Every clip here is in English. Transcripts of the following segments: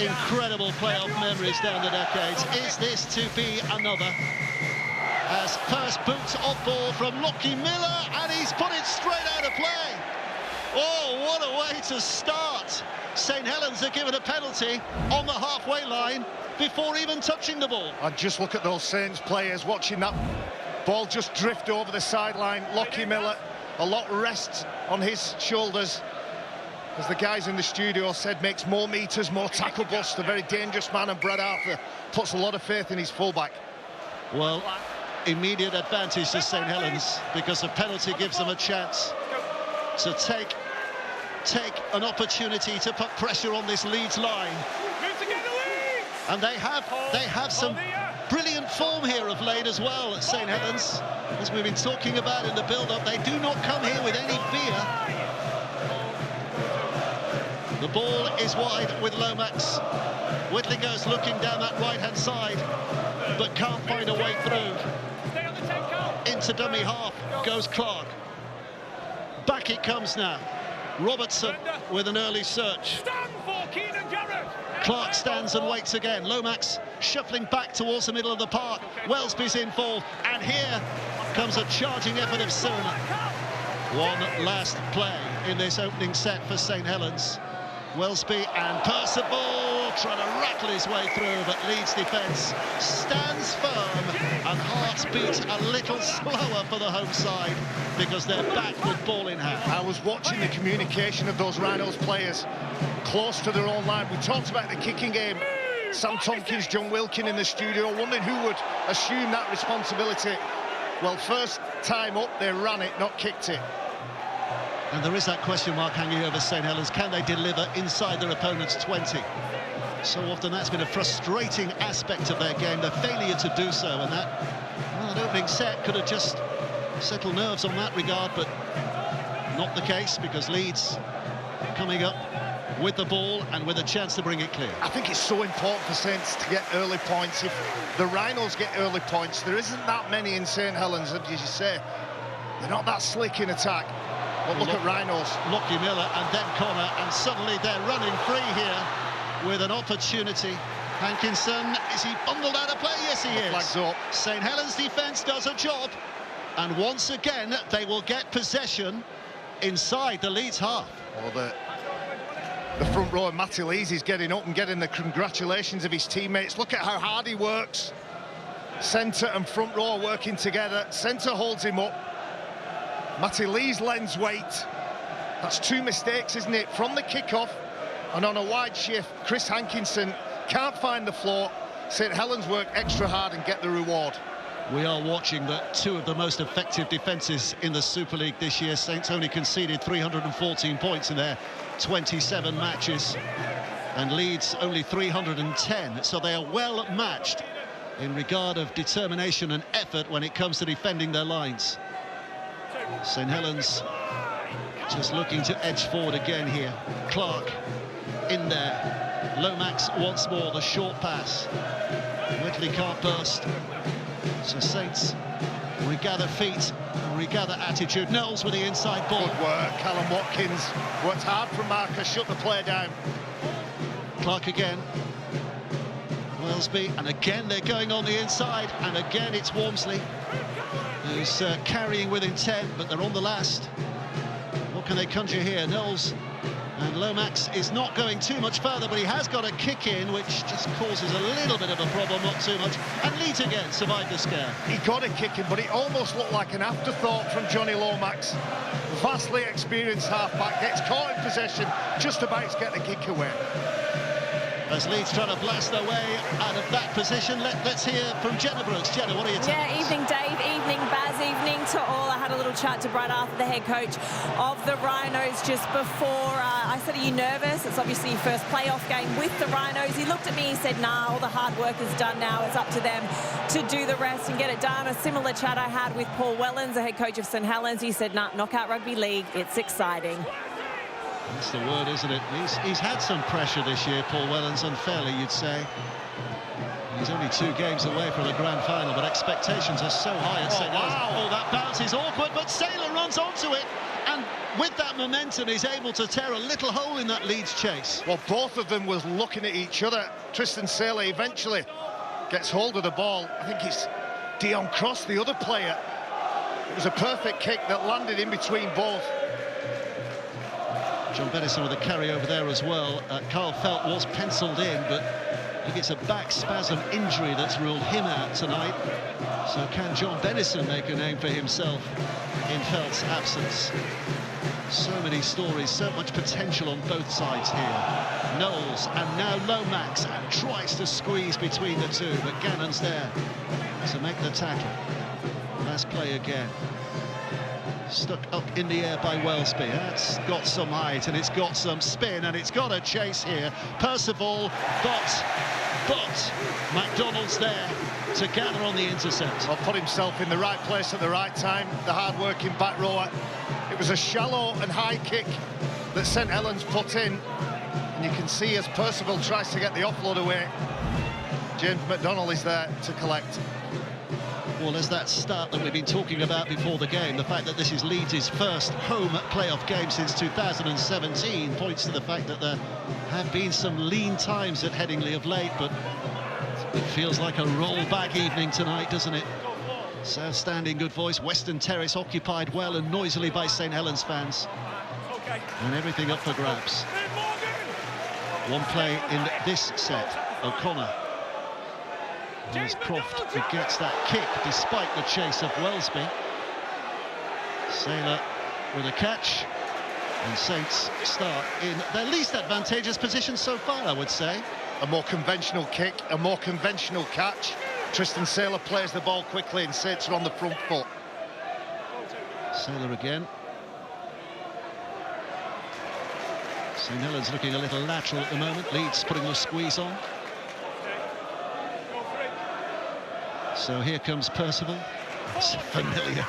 incredible playoff memories down the decades. Is this to be another? As first boots off ball from Lockie Miller, and he's put it straight out of play. Oh, what a way to start. St Helens are given a penalty on the halfway line before even touching the ball. And just look at those Saints players watching that ball just drift over the sideline. Lockie Miller, a lot rests on his shoulders. As the guys in the studio said, makes more meters, more tackle busts. A very dangerous man, and Brad Arthur puts a lot of faith in his fullback. Well, immediate advantage to St Helens, because a penalty gives them a chance to take an opportunity to put pressure on this Leeds line. And they have some brilliant form here of late as well at St Helens, as we've been talking about in the build-up. They do not come here with any fear. The ball is wide with Lomax. Whitlinger's looking down that right-hand side, but can't find a way through. Into dummy half goes Clark. Back it comes now. Robertson with an early search. Clark stands and waits again. Lomax shuffling back towards the middle of the park. Wellesby's in for, and here comes a charging effort of Suriname. One last play in this opening set for St Helens. Wellesby and Percival trying to rattle his way through, but Leeds defence stands firm, and hearts beat a little slower for the home side because they're back with ball in hand. I was watching the communication of those Rhinos players close to their own line. We talked about the kicking game. Sam Tompkins, John Wilkin in the studio, wondering who would assume that responsibility. Well, first time up, they ran it, not kicked it. And there is that question mark hanging over St Helens. Can they deliver inside their opponent's 20? So often that's been a frustrating aspect of their game, the failure to do so, and that opening set could have just settled nerves on that regard, but not the case, because Leeds coming up with the ball and with a chance to bring it clear. I think it's so important for Saints to get early points. If the Rhinos get early points, there isn't that many in St Helens, as you say. They're not that slick in attack. But look at Rhinos. Lockie Miller and then Connor, and suddenly they're running free here with an opportunity. Hankinson, is he bundled out of play? Yes, he is. Flags up. St Helens defence does a job, and once again they will get possession inside the Leeds half. Well, the front row, Matty Lees, is getting up and getting the congratulations of his teammates. Look at how hard he works. Centre and front row working together. Centre holds him up. Matty Lees lends weight. That's two mistakes, isn't it? From the kickoff and on a wide shift, Chris Hankinson can't find the floor. St Helens work extra hard and get the reward. We are watching two of the most effective defences in the Super League this year. Saints only conceded 314 points in their 27 matches, and Leeds only 310, so they are well matched in regard of determination and effort when it comes to defending their lines. St Helens just looking to edge forward again here. Clark in there. Lomax once more, the short pass. Whitley can't burst. So Saints regather feet, regather attitude. Knowles with the inside ball. Good work, Callum Watkins. Worked hard from Marcus, shut the play down. Clark again. Wellesby, and again they're going on the inside, and again it's Walmsley who's carrying with intent, but they're on the last. What can they conjure here? Knowles, and Lomax is not going too much further, but he has got a kick in, which just causes a little bit of a problem, not too much. And Leeds again survived the scare. He got a kick in, but it almost looked like an afterthought from Johnny Lomax. Vastly experienced half-back, gets caught in possession, just about to get the kick away. As Leeds trying to blast their way out of that position, let's hear from Jenna Brooks. Jenna, what are you telling us? Evening Dave, evening Baz, evening to all. I had a little chat to Brad Arthur, the head coach of the Rhinos, just before. I said, are you nervous? It's obviously your first playoff game with the Rhinos. He looked at me, he said, nah, all the hard work is done now. It's up to them to do the rest and get it done. A similar chat I had with Paul Wellens, the head coach of St Helens. He said, nah, Knockout Rugby League, it's exciting. That's the word, isn't it? He's had some pressure this year, Paul Wellens, unfairly, you'd say. He's only 2 games away from the grand final, but expectations are so high at St Helens. Wow. Oh, that bounce is awkward, but Saylor runs onto it. And with that momentum, he's able to tear a little hole in that Leeds chase. Well, both of them was looking at each other. Tristan Saylor eventually gets hold of the ball. I think it's Dion Cross, the other player. It was a perfect kick that landed in between both. John Bennison with a carry over there as well. Carl Felt was penciled in, but I think it's a back spasm injury that's ruled him out tonight. So can John Bennison make a name for himself in Felt's absence? So many stories, so much potential on both sides here. Knowles and now Lomax, and tries to squeeze between the two, but Gannon's there to make the tackle. Last play again. Stuck up in the air by Wellesby. That's got some height and it's got some spin and it's got a chase here. Percival, but McDonald's there to gather on the intercept. Well, put himself in the right place at the right time, the hard-working back rower. It was a shallow and high kick that St Helens put in, and you can see as Percival tries to get the offload away, James McDonald is there to collect. Well, there's that start that we've been talking about before the game. The fact that this is Leeds' first home playoff game since 2017 points to the fact that there have been some lean times at Headingley of late, but it feels like a roll-back evening tonight, doesn't it? South standing, good voice. Western Terrace occupied well and noisily by St Helens fans. And everything up for grabs. One play in this set. O'Connor. Here's Croft who gets that kick despite the chase of Wellesby. Saylor with a catch. And Saints start in their least advantageous position so far, I would say. A more conventional kick, a more conventional catch. Tristan Saylor plays the ball quickly and Saints are on the front foot. Saylor again. St Helens looking a little lateral at the moment. Leeds putting the squeeze on. So here comes Percival. It's familiar.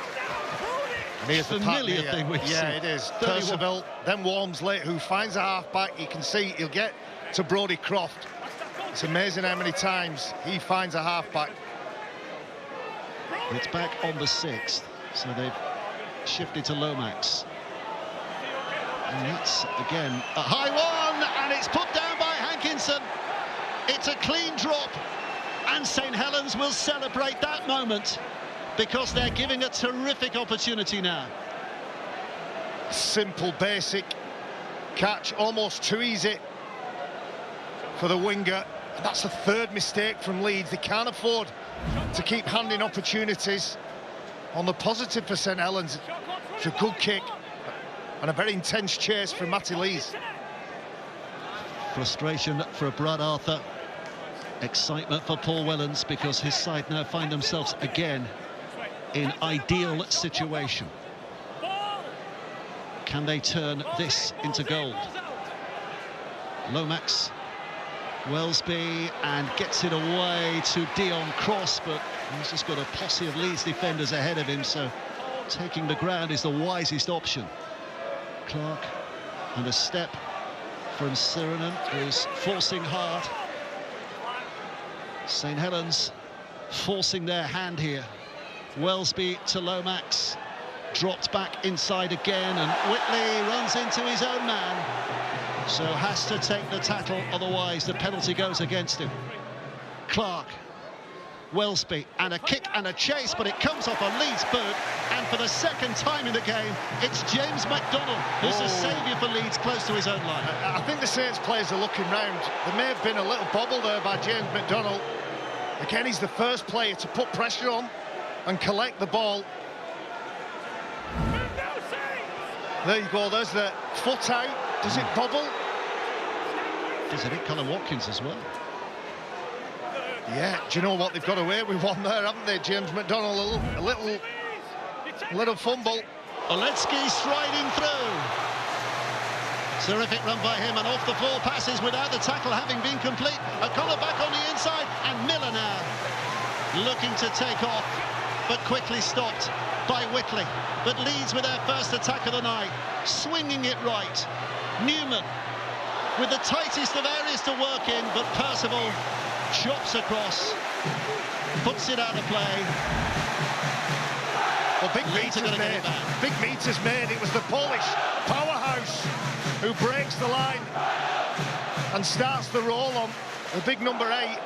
Here's the familiar thing we've seen. Yeah, it is. Percival, then Walmsley, who finds a half-back. You can see he'll get to Brodie Croft. It's amazing how many times he finds a half-back. It's back on the 6th, so they've shifted to Lomax. And that's, again, a high one, and it's put down by Hankinson. It's a clean drop, and St Helens will celebrate that moment because they're giving a terrific opportunity now. Simple, basic catch, almost too easy for the winger. And that's the third mistake from Leeds. They can't afford to keep handing opportunities. On the positive for St Helens, it's a good kick and a very intense chase from Matty Lees. Frustration for Brad Arthur. Excitement for Paul Wellens because his side now find themselves again in ideal situation. Can they turn this into gold? Lomax, Wellesby, and gets it away to Dion Cross, but he's just got a posse of Leeds defenders ahead of him, so taking the ground is the wisest option. Clark, and a step from Sirenen, who's forcing hard. St Helens forcing their hand here. Wellesby to Lomax, dropped back inside again, and Whitley runs into his own man, so has to take the tackle, otherwise the penalty goes against him. Clark, Wellesby, and a kick and a chase, but it comes off a Leeds boot, and for the second time in the game, it's James McDonald who's the saviour for Leeds close to his own line. I think the Saints players are looking round. There may have been a little bobble there by James McDonald. Again, he's the first player to put pressure on and collect the ball. There you go, there's the foot out. Does it bobble? Does it hit Colin Watkins as well? Yeah, do you know what? They've got away with one there, haven't they? James McDonald, a little fumble. Oletsky striding through. Terrific run by him, and off the floor passes without the tackle having been complete. O'Connor back on the inside, and Miller now looking to take off, but quickly stopped by Whitley. But Leeds with their first attack of the night, swinging it right. Newman with the tightest of areas to work in, but Percival chops across, puts it out of play. Well, big Leeds are meters gonna get made. it back. Big meters made. It was the Polish powerhouse who breaks the line and starts the roll on the big number 8.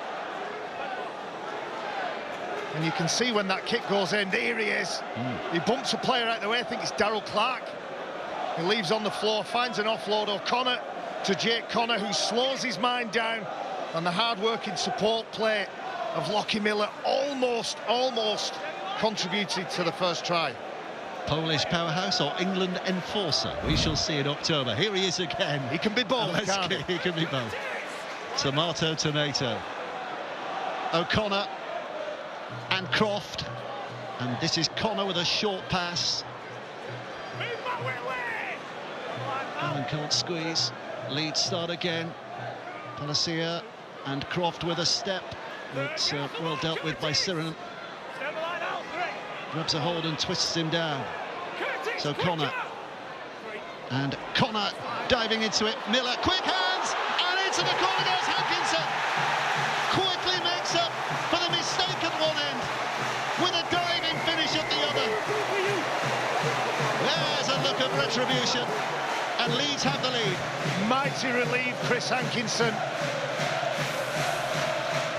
And you can see when that kick goes in, there he is. He bumps a player out the way. I think it's Darryl Clark. He leaves on the floor, finds an offload. O'Connor to Jake Connor, who slows his mind down. And the hard-working support play of Lockie Miller almost contributed to the first try. Polish powerhouse or England enforcer? We shall see in October. Here he is again. He can be both, can't he? He can be both. Tomato, tomato. O'Connor and Croft. And this is Connor with a short pass. Allen can't squeeze. Leeds start again. Palacia and Croft with a step. But well dealt with by Siren. Grabs a hold and twists him down. So Connor. And Connor diving into it. Miller, quick hands! And into the corner goes Hankinson. Quickly makes up for the mistake at one end. With a diving finish at the other. There's a look of retribution. And Leeds have the lead. Mighty relief, Chris Hankinson.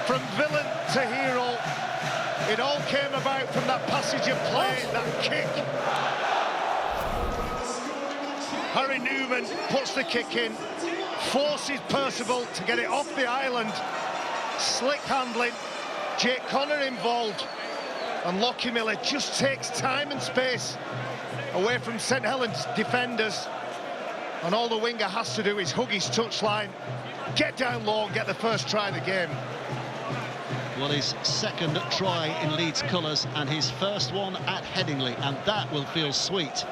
From villain to hero. It all came about from that passage of play, that kick. Harry Newman puts the kick in, forces Percival to get it off the island. Slick handling, Jake Connor involved, and Lockie Miller just takes time and space away from St Helens defenders. And all the winger has to do is hug his touchline, get down low and get the first try of the game. Well, his second try in Leeds colours and his first one at Headingley, and that will feel sweet,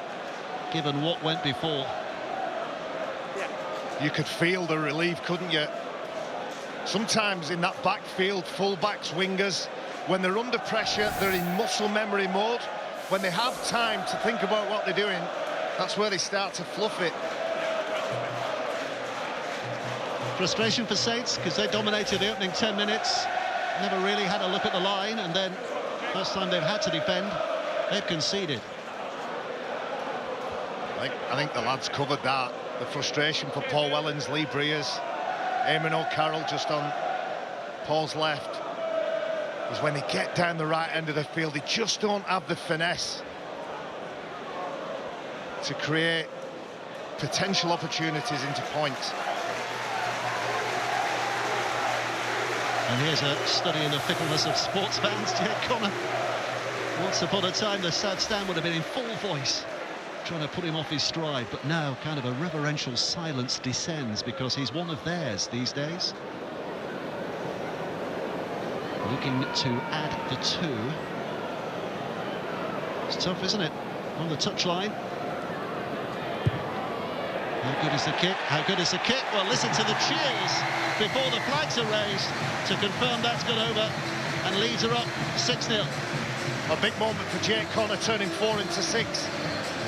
given what went before. You could feel the relief, couldn't you? Sometimes in that backfield, full-backs, wingers, when they're under pressure, they're in muscle memory mode. When they have time to think about what they're doing, that's where they start to fluff it. Frustration for Saints, because they dominated the opening 10 minutes. Never really had a look at the line, and then first time they've had to defend, they've conceded. I think the lads covered that. The frustration for Paul Wellens, Lee Breers, Eamon O'Carroll just on Paul's left is when they get down the right end of the field, they just don't have the finesse to create potential opportunities into points. And here's a study in the fickleness of sports fans. Jake Connor. Once upon a time, the South Stand would have been in full voice, trying to put him off his stride. But now, kind of a reverential silence descends because he's one of theirs these days. Looking to add the 2. It's tough, isn't it? On the touchline. How good is the kick? How good is the kick? Well, listen to the cheers before the flags are raised to confirm that's gone over, and Leeds are up 6-0. A big moment for Jake Connor, turning 4 into 6.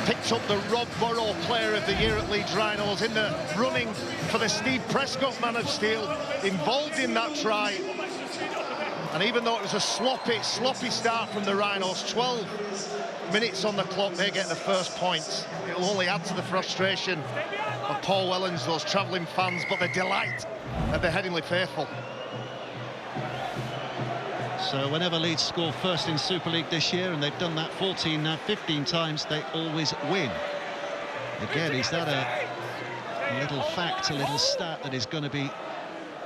Picked up the Rob Burrow Player of the Year at Leeds Rhinos, in the running for the Steve Prescott Man of Steel, involved in that try. And even though it was a sloppy start from the Rhinos, 12 minutes on the clock, they get the first points. It'll only add to the frustration of Paul Wellens, those travelling fans, but the delight of the Headingley faithful. So whenever Leeds score first in Super League this year, and they've done that 14, now 15 times, they always win. Again, is that a little fact, a little stat that is going to be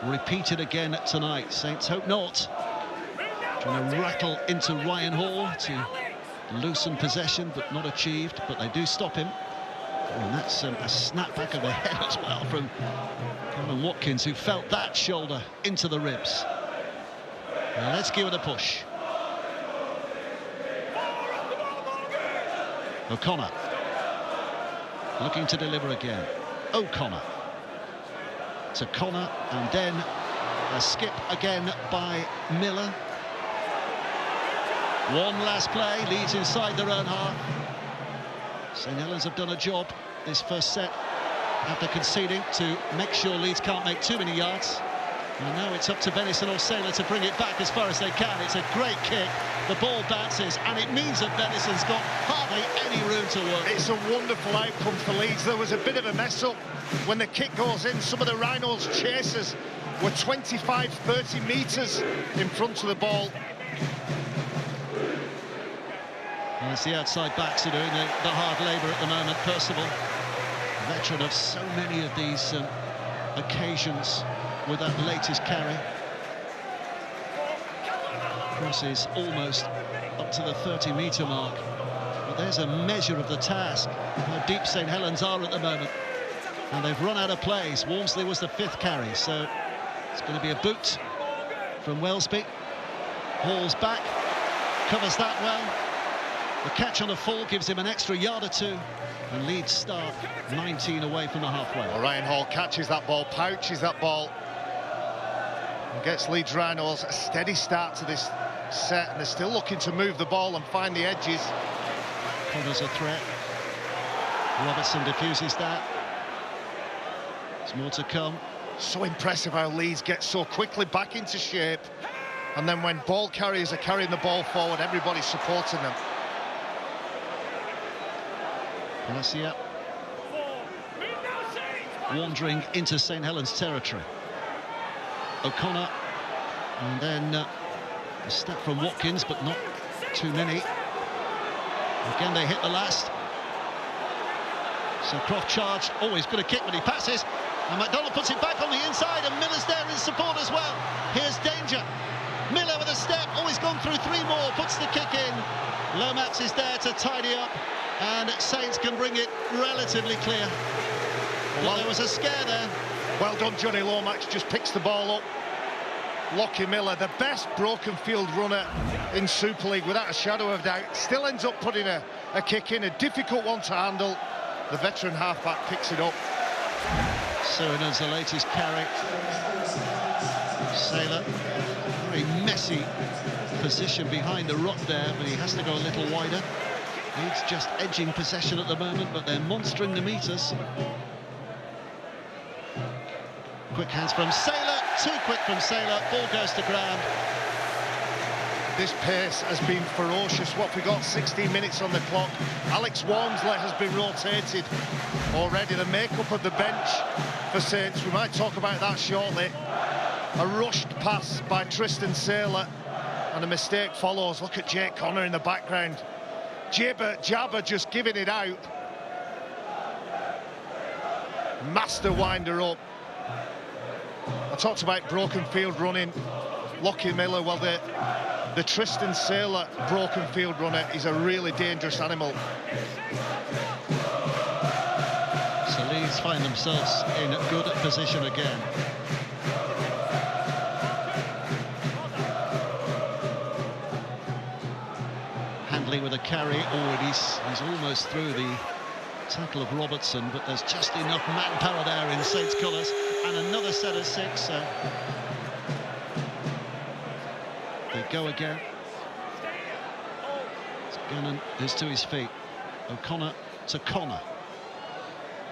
repeated again tonight? Saints hope not. Trying to rattle into Ryan Hall to loosen possession, but not achieved, but they do stop him. And that's a snap back of the head as well from Colin Watkins, who felt that shoulder into the ribs. Now let's give it a push. O'Connor looking to deliver again. O'Connor to Connor, and then a skip again by Miller. One last play, Leeds inside their own half. St Helens have done a job this first set after conceding to make sure Leeds can't make too many yards. And now it's up to Benison or Saylor to bring it back as far as they can. It's a great kick. The ball bounces, and it means that Benison's got hardly any room to work. It's a wonderful outcome for Leeds. There was a bit of a mess-up when the kick goes in. Some of the Rhinos' chasers were 25, 30 metres in front of the ball. Well, it's the outside backs are doing the hard labour at the moment. Percival, veteran of so many of these occasions with that latest carry. Cross is almost up to the 30-metre mark. But there's a measure of the task, how deep St Helens are at the moment. And they've run out of plays. Walmsley was the 5th carry, so it's going to be a boot from Wellesby. Hall's back, covers that well. The catch on the full gives him an extra yard or two, and Leeds start 19 away from the halfway. Well, Ryan Hall catches that ball, pouches that ball, and gets Leeds Rhinos a steady start to this set, and they're still looking to move the ball and find the edges. Connor's a threat. Robertson diffuses that. There's more to come. So impressive how Leeds get so quickly back into shape, and then when ball carriers are carrying the ball forward, everybody's supporting them. Garcia wandering into St Helens territory. O'Connor, and then a step from Watkins, but not too many. Again, they hit the last. So Croft charged. Oh, he's got a kick, but he passes. And McDonald puts it back on the inside, and Miller's there in support as well. Here's danger. Miller with a step. Oh, he's gone through 3 more. Puts the kick in. Lomax is there to tidy up, and Saints can bring it relatively clear. Well, there was a scare there. Well done, Johnny Lomax. Just picks the ball up. Lockie Miller, the best broken field runner in Super League, without a shadow of doubt, still ends up putting a kick in, a difficult one to handle. The veteran halfback picks it up. Surinam's the latest carry. Saylor, very messy position behind the rock there, but he has to go a little wider. Leeds just edging possession at the moment, but they're monstering the meters. Quick hands from Saylor, too quick from Saylor, ball goes to ground. This pace has been ferocious. What we got, 16 minutes on the clock. Alex Walmsley has been rotated already, the makeup of the bench for Saints. We might talk about that shortly. A rushed pass by Tristan Saylor, and a mistake follows. Look at Jake Connor in the background. Jabber just giving it out. Master winder up. I talked about broken field running. Lockie Miller, well, the Tristan Saylor broken field runner is a really dangerous animal. So Leeds find themselves in a good position again. Handley with a carry. Oh, he's almost through the tackle of Robertson, but there's just enough manpower there in Saints colours, and another set of 6. So they go again. Gannon is to his feet. O'Connor to Connor.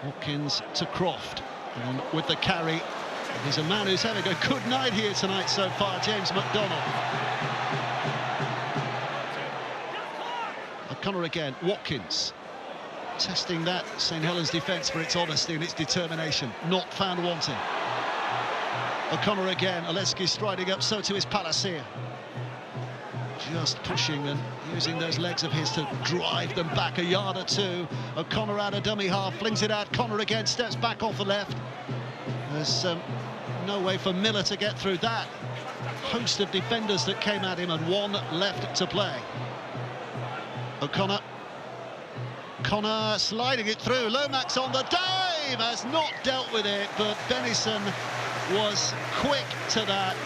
Watkins to Croft. And with the carry, there's a man who's having a good night here tonight so far, James McDonald. O'Connor again, Watkins. Testing that St Helens defence for its honesty and its determination. Not found wanting. O'Connor again, Oleski striding up, so too is Palacia. Just pushing and using those legs of his to drive them back a yard or two. O'Connor out of dummy half, flings it out. Connor again steps back off the left. There's no way for Miller to get through that host of defenders that came at him, and 1 left to play. O'Connor. Connor sliding it through. Lomax on the dive, has not dealt with it, but Benison was quick to that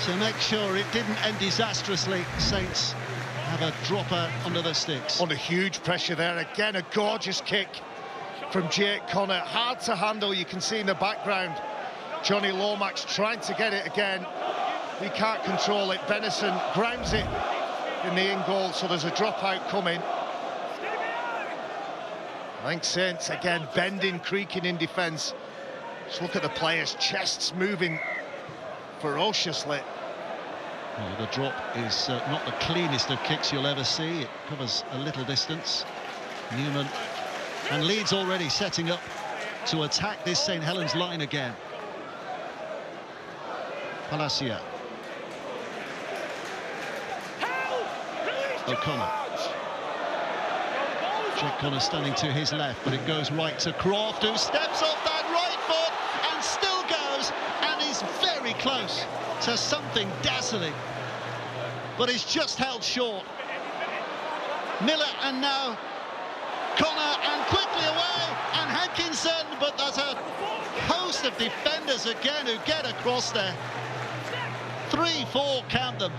to make sure it didn't end disastrously. Saints have a dropper under the sticks. Under huge pressure there. Again, a gorgeous kick from Jake Connor. Hard to handle, you can see in the background. Johnny Lomax trying to get it again. He can't control it. Benison grounds it in the in goal, so there's a dropout coming. I think Saints again bending, creaking in defence. Just look at the players' chests moving ferociously. Well, the drop is not the cleanest of kicks you'll ever see. It covers a little distance. Newman and Leeds already setting up to attack this St Helens line again. Palacia. O'Connor. Jack Connor standing to his left, but it goes right to Croft, who steps off that right foot and still goes, and is very close to something dazzling, but is just held short. Miller, and now Connor, and quickly away, and Hankinson, but there's a host of defenders again who get across there. 3-4, count them.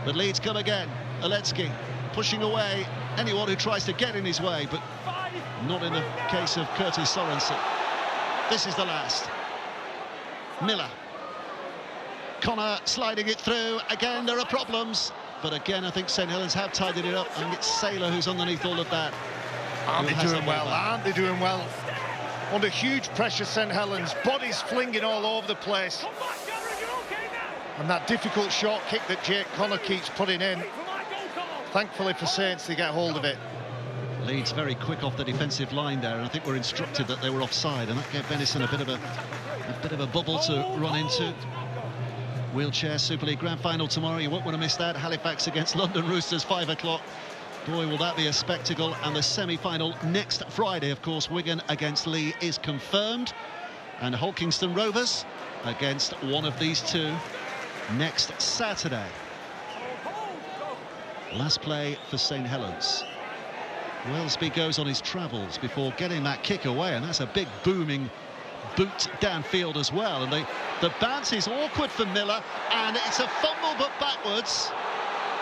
But Leeds come again. Aletsky pushing away anyone who tries to get in his way, but not in the case of Curtis Sorensen. This is the last. Miller. Connor sliding it through. Again, there are problems. But again, I think St Helens have tidied it up. I think it's Saylor who's underneath all of that. Aren't they doing well? Aren't they doing well? Under huge pressure, St Helens. Bodies flinging all over the place. And that difficult short kick that Jake Connor keeps putting in. Thankfully for Saints, they get hold of it. Leeds very quick off the defensive line there, and I think we're instructed that they were offside, and that gave Venison a bit of a bubble to run into. Wheelchair Super League Grand Final tomorrow. You won't want to miss that. Halifax against London Roosters, 5 o'clock. Boy, will that be a spectacle. And the semi-final next Friday, of course, Wigan against Lee is confirmed. And Hulkingston Rovers against one of these two next Saturday. Last play for St Helens. Wellesby goes on his travels before getting that kick away, and that's a big booming boot downfield as well. And the bounce is awkward for Miller, and it's a fumble but backwards.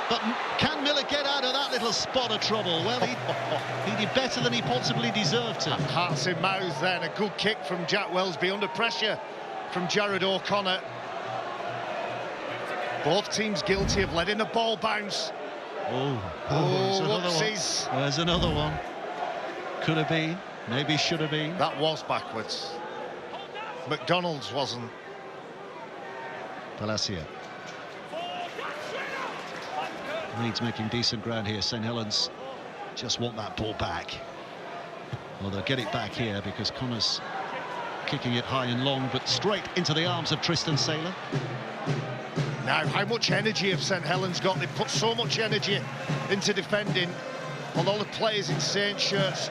But can Miller get out of that little spot of trouble? Well, he did better than he possibly deserved to. Hearts in mouth then. A good kick from Jack Wellesby under pressure from Jared O'Connor. Both teams guilty of letting the ball bounce. Whoopsies. There's another one. Could have been, maybe should have been. That was backwards. McDonald's wasn't. Palacia. Leeds making decent ground here. St Helens just want that ball back. Well, they'll get it back here because Connor's kicking it high and long, but straight into the arms of Tristan Saylor. Now, how much energy have St Helens got? They've put so much energy into defending. Although the players in Saints shirts.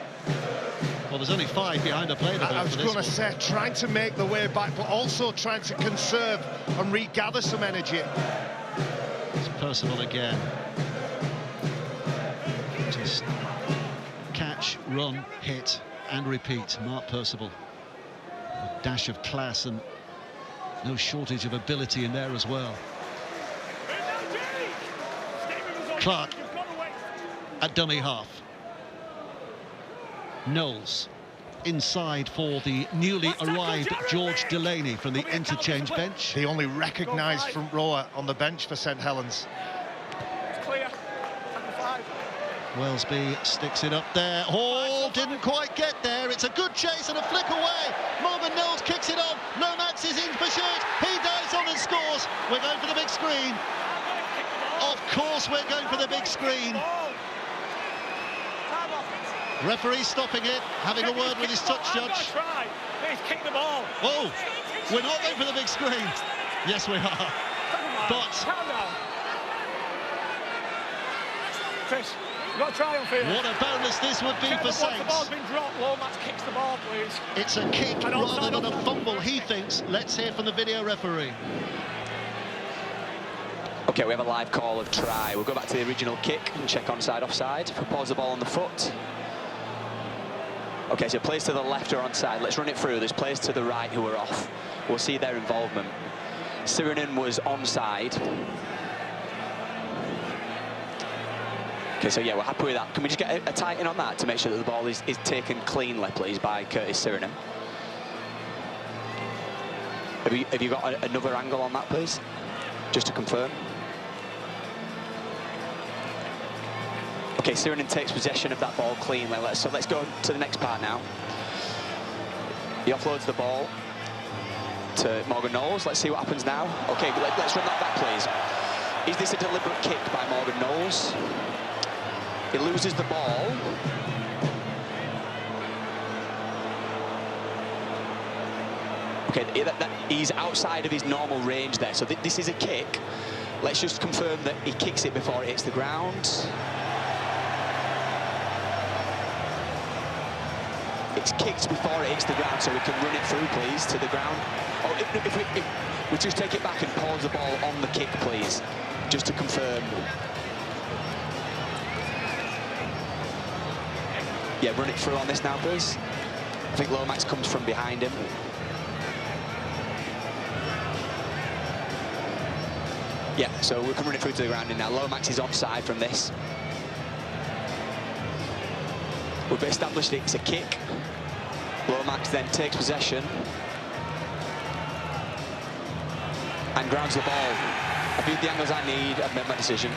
Well, there's only 5 behind the play. I was going to say, trying to make the way back, but also trying to conserve and regather some energy. It's Percival again. Just catch, run, hit, and repeat. Mark Percival. A dash of class and no shortage of ability in there as well. Clark at dummy half. Knowles inside for the newly arrived George Delaney from the interchange bench. The only recognised front rower on the bench for St Helens. Wellesby sticks it up there. Hall didn't quite get there. It's a good chase and a flick away. Morgan Knowles kicks it on. Lomax is in for shoot. He dives on and scores. We're going for the big screen. Of course we're going for the big screen. Referee stopping it, having a word with his touch judge. He's kicked the ball. Oh, we're not going for the big screen. Yes, we are. But Chris, you've got a triumph here. What a bonus this would be for Saints. The ball's been dropped. Lomax kicks the ball, please. It's a kick rather than a fumble, he thinks. Let's hear from the video referee. OK, we have a live call of try. We'll go back to the original kick and check onside, offside. Pause the ball on the foot. OK, so players to the left are onside. Let's run it through. There's players to the right who are off. We'll see their involvement. Sirinen was onside. OK, so yeah, we're happy with that. Can we just get a tight in on that to make sure that the ball is taken cleanly, please, by Curtis Sirinen? Have you got another angle on that, please? Just to confirm. OK, Sirinen takes possession of that ball cleanly. So let's go to the next part now. He offloads the ball. to Morgan Knowles. Let's see what happens now. OK, let's run that back, please. Is this a deliberate kick by Morgan Knowles? He loses the ball. OK, he's outside of his normal range there, so this is a kick. Let's just confirm that he kicks it before it hits the ground. It's kicked before it hits the ground, so we can run it through, please, to the ground. Oh, if we just take it back and pause the ball on the kick, please, just to confirm. Yeah, run it through on this now, please. I think Lomax comes from behind him. Yeah, so we can run it through to the ground, and now Lomax is offside from this. We've established it's a kick. Lomax then takes possession and grounds the ball. I viewed the angles I need. I've made my decision.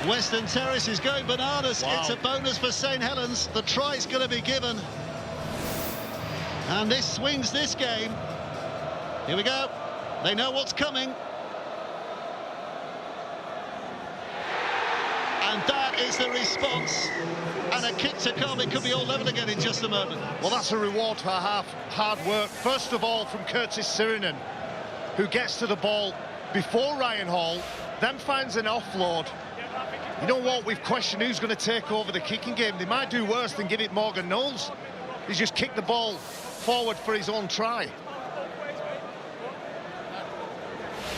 Western Terrace is going bananas. Wow. It's a bonus for St Helens. The try's going to be given. And this swings this game. Here we go. They know what's coming. And that is the response. And a kick to come. It could be all level again in just a moment. Well, that's a reward for hard work. First of all, from Curtis Sirinen, who gets to the ball before Ryan Hall, then finds an offload. You know what? We've questioned who's going to take over the kicking game. They might do worse than give it Morgan Knowles. He's just kicked the ball forward for his own try.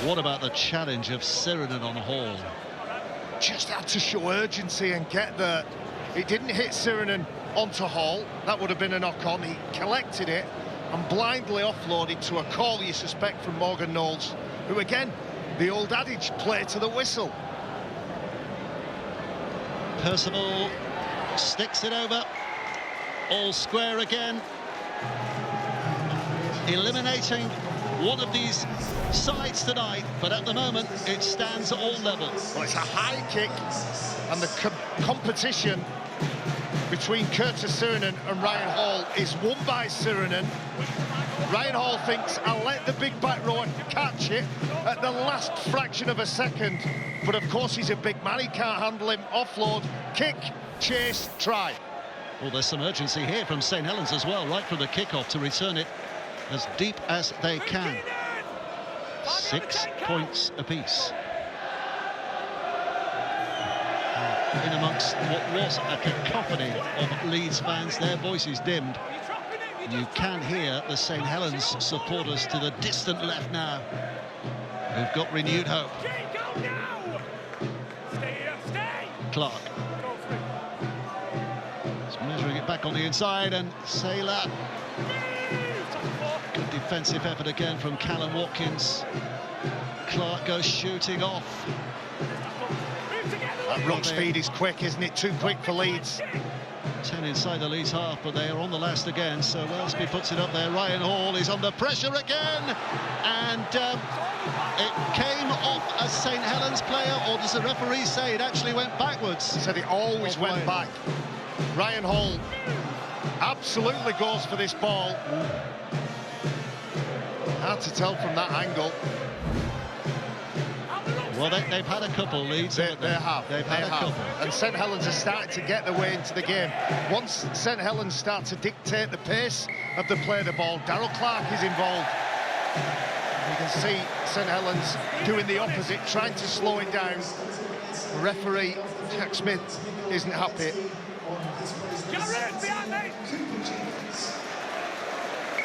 What about the challenge of Sirinen on Hall? Just had to show urgency and get there. It didn't hit Sirinen onto Hall. That would have been a knock-on. He collected it and blindly offloaded to a call you suspect from Morgan Knowles, who, again, the old adage, play to the whistle. Percival sticks it over. All square again. Eliminating one of these sides tonight, but at the moment it stands at all levels. Well, it's a high kick, and the competition between Curtis Sirinen and Ryan Hall is won by Sirinen. Ryan Hall thinks, I'll let the big back rower catch it at the last fraction of a second, but of course he's a big man, he can't handle him. Offload, kick, chase, try. Well, there's some urgency here from St Helens as well, right from the kickoff, to return it as deep as they can. 6 points apiece. In amongst what was a cacophony of Leeds fans, their voices dimmed. You can hear the St Helens supporters to the distant left now, who've got renewed hope. Clark. He's measuring it back on the inside, and Saylor. Good defensive effort again from Callum Watkins. Clark goes shooting off. That ruck speed is quick, isn't it? Too quick for Leeds. 10 inside the Leeds half, but they are on the last again, so Wellesby puts it up there. Ryan Hall is under pressure again, and it came off a St Helens player, or does the referee say it actually went backwards? He said it always went back. Ryan Hall absolutely goes for this ball. Hard to tell from that angle. Well, they've had a couple, Leeds. They have. They've had a couple. And St Helens are starting to get their way into the game. Once St Helens start to dictate the pace of the play of the ball, Darryl Clark is involved. You can see St Helens doing the opposite, trying to slow it down. The referee, Jack Smith, isn't happy.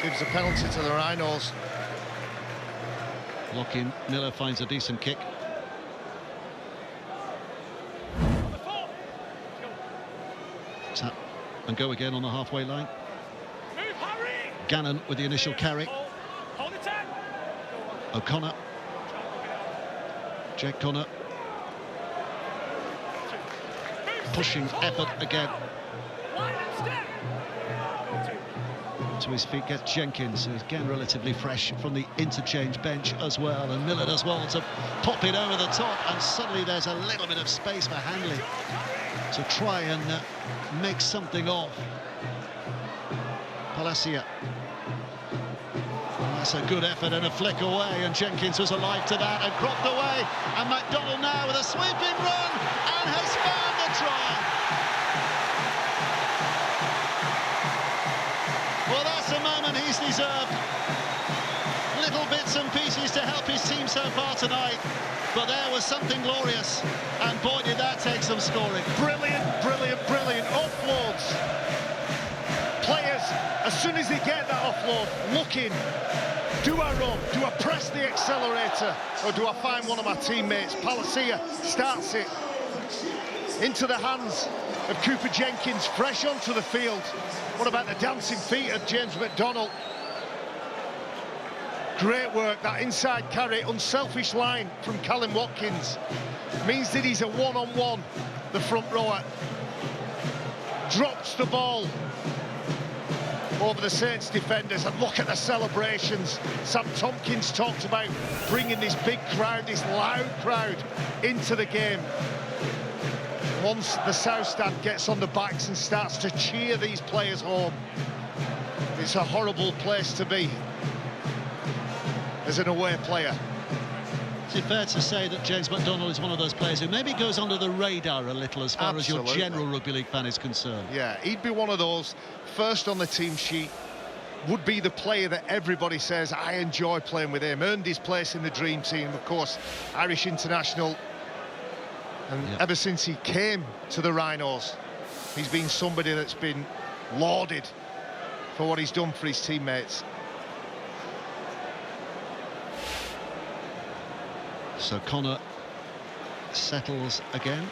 Gives a penalty to the Rhinos. Lockin Miller finds a decent kick. Tap and go again on the halfway line. Gannon with the initial carry. O'Connor. Jake Connor. Pushing effort again. To his feet gets Jenkins, who's again relatively fresh from the interchange bench as well, and Miller as well to pop it over the top, and suddenly there's a little bit of space for Hanley to try and make something of. Palacia That's a good effort and a flick away, and Jenkins was alive to that and cropped away, and McDonald now with a sweeping run and has found the try. Well, that's a moment he's deserved. Little bits and pieces to help his team so far tonight, but there was something glorious, and boy did that take some scoring. Brilliant, brilliant, brilliant offloads. Players, as soon as they get that offload, looking, do I run, do I press the accelerator, or do I find one of my teammates? Palacia starts it into the hands of Cooper Jenkins, fresh onto the field. What about the dancing feet of James McDonald? Great work, that inside carry, unselfish line from Callum Watkins. Means that he's a one-on-one, the front rower. Drops the ball over the Saints defenders, and look at the celebrations. Sam Tompkins talked about bringing this big crowd, this loud crowd, into the game. Once the South Stand gets on the backs and starts to cheer these players home, it's a horrible place to be as an away player. Is it fair to say that James McDonald is one of those players who maybe goes under the radar a little as far Absolutely. as your general rugby league fan is concerned? Yeah, he'd be one of those, first on the team sheet, would be the player that everybody says, I enjoy playing with him, earned his place in the dream team, of course, Irish international. And ever since he came to the Rhinos, he's been somebody that's been lauded for what he's done for his teammates. So Connor settles again.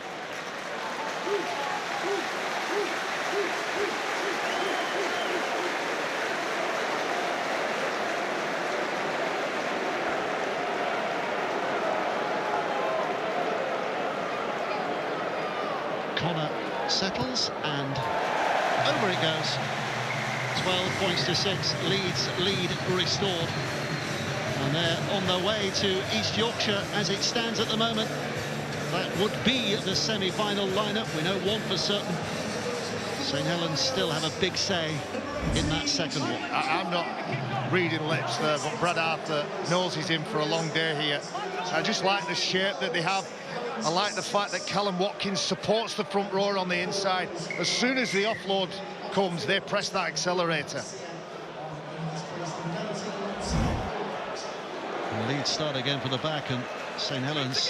Connor settles and over it goes. 12 points to 6. Leeds lead restored. And they're on their way to East Yorkshire as it stands at the moment. That would be the semi-final lineup. We know one for certain. St Helens still have a big say in that second one. I'm not reading lips there, but Brad Arthur knows he's in for a long day here. I just like the shape that they have. I like the fact that Callum Watkins supports the front rower on the inside. As soon as the offload comes, they press that accelerator. Leeds start again from the back, and St Helens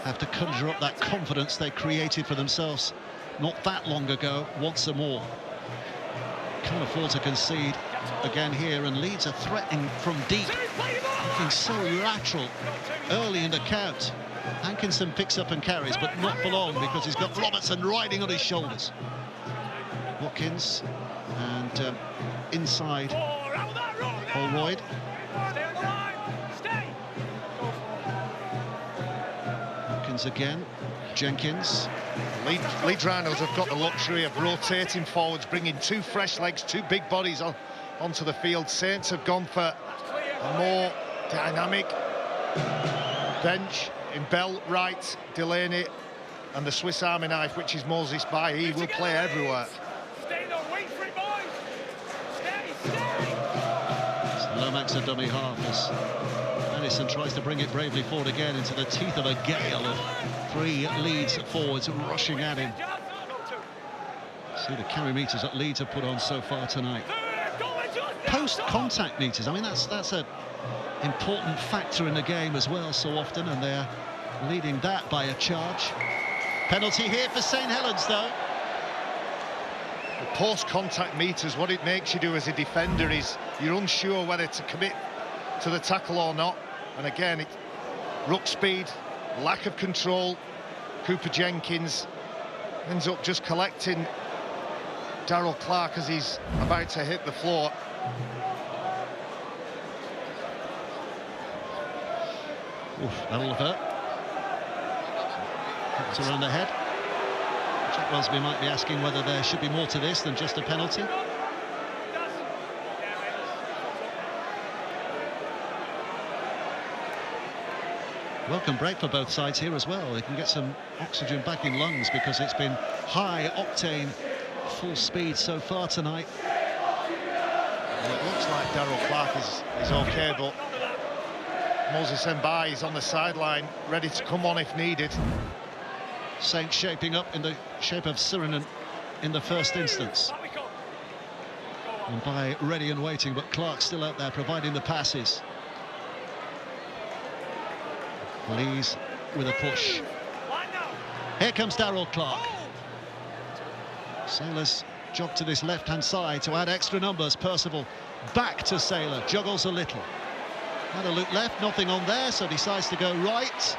have to conjure up that confidence they created for themselves not that long ago once more. Can't afford to concede again here, and Leeds are threatening from deep. Looking so lateral early in the count. Hankinson picks up and carries, but not for long, because he's got Robertson riding on his shoulders. Watkins and inside Holroyd. Again, Jenkins. Leeds Rhinos have got the luxury of rotating forwards, bringing two fresh legs, two big bodies onto the field. Saints have gone for a more dynamic bench in Bell, Wright, Delaney, and the Swiss Army knife, which is Moses Bai. He will play everywhere. Lomax a dummy half as Allison tries to bring it bravely forward again into the teeth of a gale of three Leeds forwards rushing at him. See the carry meters that Leeds have put on so far tonight. Post-contact meters, I mean, that's an important factor in the game as well so often, and they're leading that by a charge. Penalty here for St Helens, though. The post-contact meters, what it makes you do as a defender is you're unsure whether to commit to the tackle or not. And again, ruck speed, lack of control. Cooper Jenkins ends up just collecting Darrell Clark as he's about to hit the floor. Oof, that'll have hurt. It's around the head. Jack Welsby might be asking whether there should be more to this than just a penalty. Welcome break for both sides here as well. They can get some oxygen back in lungs because it's been high octane, full speed so far tonight. And it Looks like Daryl Clark is okay, but Moses Mbai is on the sideline, ready to come on if needed. Saints shaping up in the shape of Sirinen in the first instance. Mbai ready and waiting, but Clark still out there providing the passes. Leeds with a push. Here comes Daryl Clark. Sailor's jog to this left-hand side to add extra numbers. Percival back to Sailor, juggles a little. Had a look left, nothing on there, so decides to go right.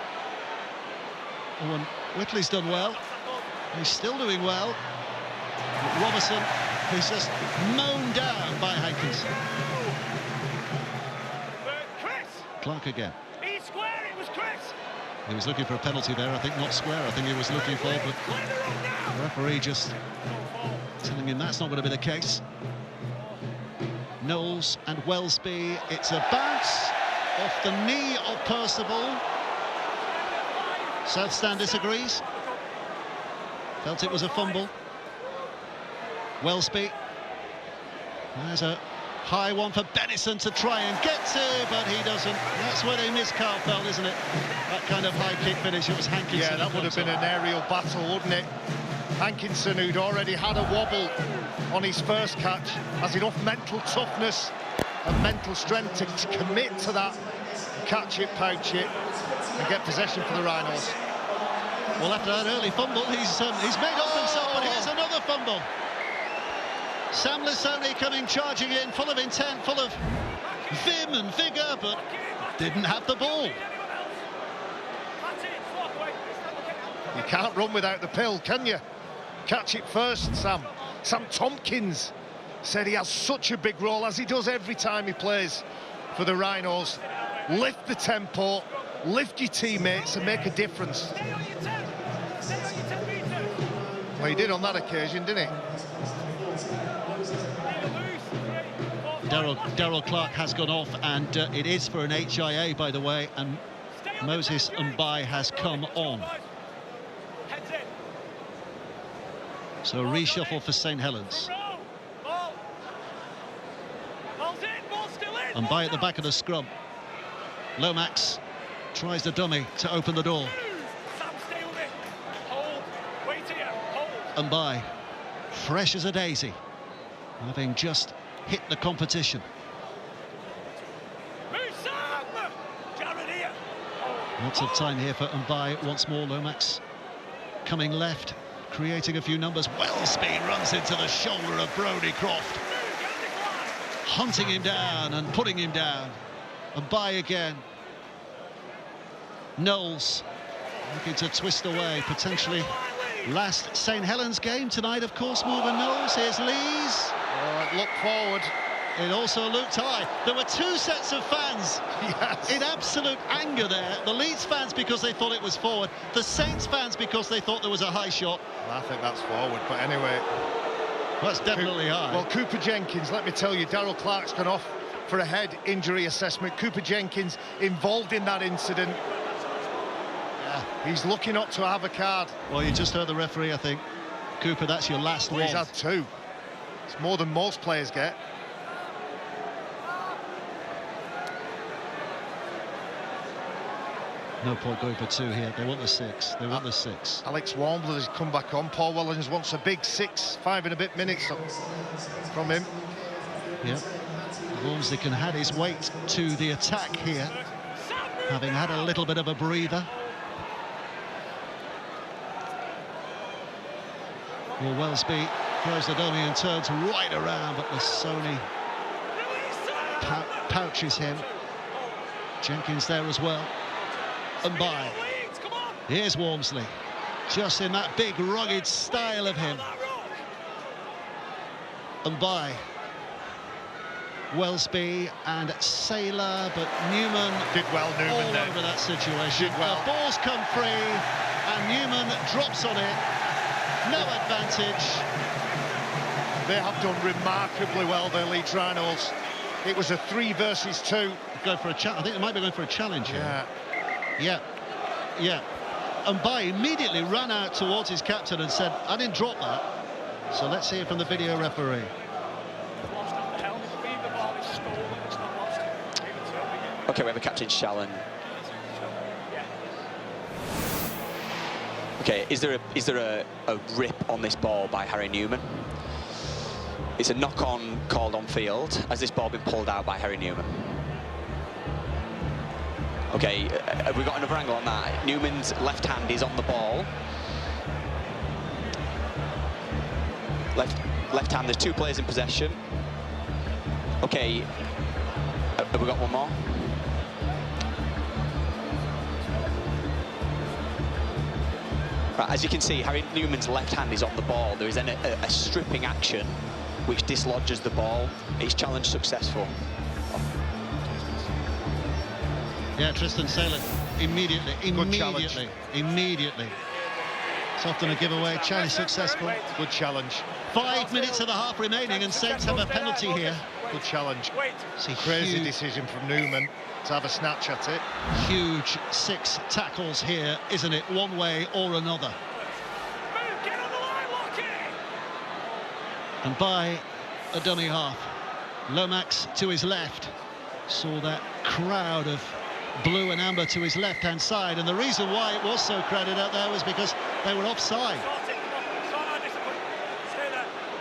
Oh, and Whitley's done well. He's still doing well. But Robertson, who's just mown down by Hankins. Clark again. He was looking for a penalty there, I think, not square. I think he was looking for, but the referee just telling him that's not going to be the case. Knowles and Wellesby, it's a bounce off the knee of Percival. South Stand disagrees. Felt it was a fumble. Wellesby. There's a high one for Bennison to try and get to, but he doesn't. That's where they miss Carfeld, isn't it? That kind of high kick finish. It was Hankinson. Yeah, that would have been an aerial battle, wouldn't it? Hankinson, who'd already had a wobble on his first catch, has enough mental toughness and mental strength to commit to that catch it, pouch it, and get possession for the Rhinos. Well, after that early fumble, he's made up himself, but here's another fumble. Sam Lissoni coming charging in, full of intent, full of vim and vigour, but didn't have the ball. You can't run without the pill, can you? Catch it first, Sam. Sam Tompkins said he has such a big role, as he does every time he plays for the Rhinos. Lift the tempo, lift your teammates and make a difference. Well, he did on that occasion, didn't he? Daryl Clark has gone off, and it is for an HIA, by the way, and Moses Mbai has come on. So a reshuffle for St Helens. Mbai at the back of the scrum. Lomax tries the dummy to open the door. Mbai, fresh as a daisy, having just hit the competition. Lots of time here for Mbai once more. Lomax coming left, creating a few numbers. Wellesby runs into the shoulder of Brodie Croft, hunting him down and putting him down. Mbai again. Knowles looking to twist away, potentially last St Helens game tonight, of course. Morgan Knowles. Here's Leeds. Look forward. It also looked high. There were two sets of fans, yes, in absolute anger there. The Leeds fans because they thought it was forward. The Saints fans because they thought there was a high shot. Well, I think that's forward, but anyway. That's definitely high. Well, Cooper Jenkins, let me tell you, Daryl Clark's gone off for a head injury assessment. Cooper Jenkins involved in that incident. Yeah, he's looking up to have a card. Well, you just heard the referee, I think. Cooper, that's your last one. He's had two. It's more than most players get. No point going for two here. They want the six. They want the six. Alex Wambler has come back on. Paul Wellens wants a big 5 and a bit minutes from him. Yeah. Walmsley can add his weight to the attack here, having had a little bit of a breather. Well, Wellesby throws the dummy and turns right around, but the Sony pouches him. Jenkins there as well. Mbai. Here's Walmsley, just in that big rugged style of him. Mbai, Wellesby and Sailor, but Newman did well. Newman all there. Over that situation. Did well. The ball's come free, and Newman drops on it. No advantage. They have done remarkably well, their Leeds Rhinos. It was a 3 versus 2. Go for a challenge. I think they might be going for a challenge here. Yeah. Yeah. Mbai immediately ran out towards his captain and said, I didn't drop that. So let's hear from the video referee. Okay, we have a captain Shellen. Okay, is there a rip on this ball by Harry Newman? It's a knock-on called on field. Has this ball been pulled out by Harry Newman? Okay, have we got another angle on that? Newman's left hand is on the ball. Left hand, there's 2 players in possession. Okay, have we got one more? Right, as you can see, Harry Newman's left hand is on the ball. There is then a stripping action which dislodges the ball. It's challenge successful. Yeah, Tristan Salem, immediately. It's often a giveaway, challenge successful. Good challenge. 5 minutes of the half remaining, and Saints have a penalty here. Good challenge. It's a Crazy decision from Newman to have a snatch at it. Huge 6 tackles here, isn't it? One way or another. And by a dummy half. Lomax to his left. Saw that crowd of blue and amber to his left-hand side, and the reason why it was so crowded out there was because they were offside.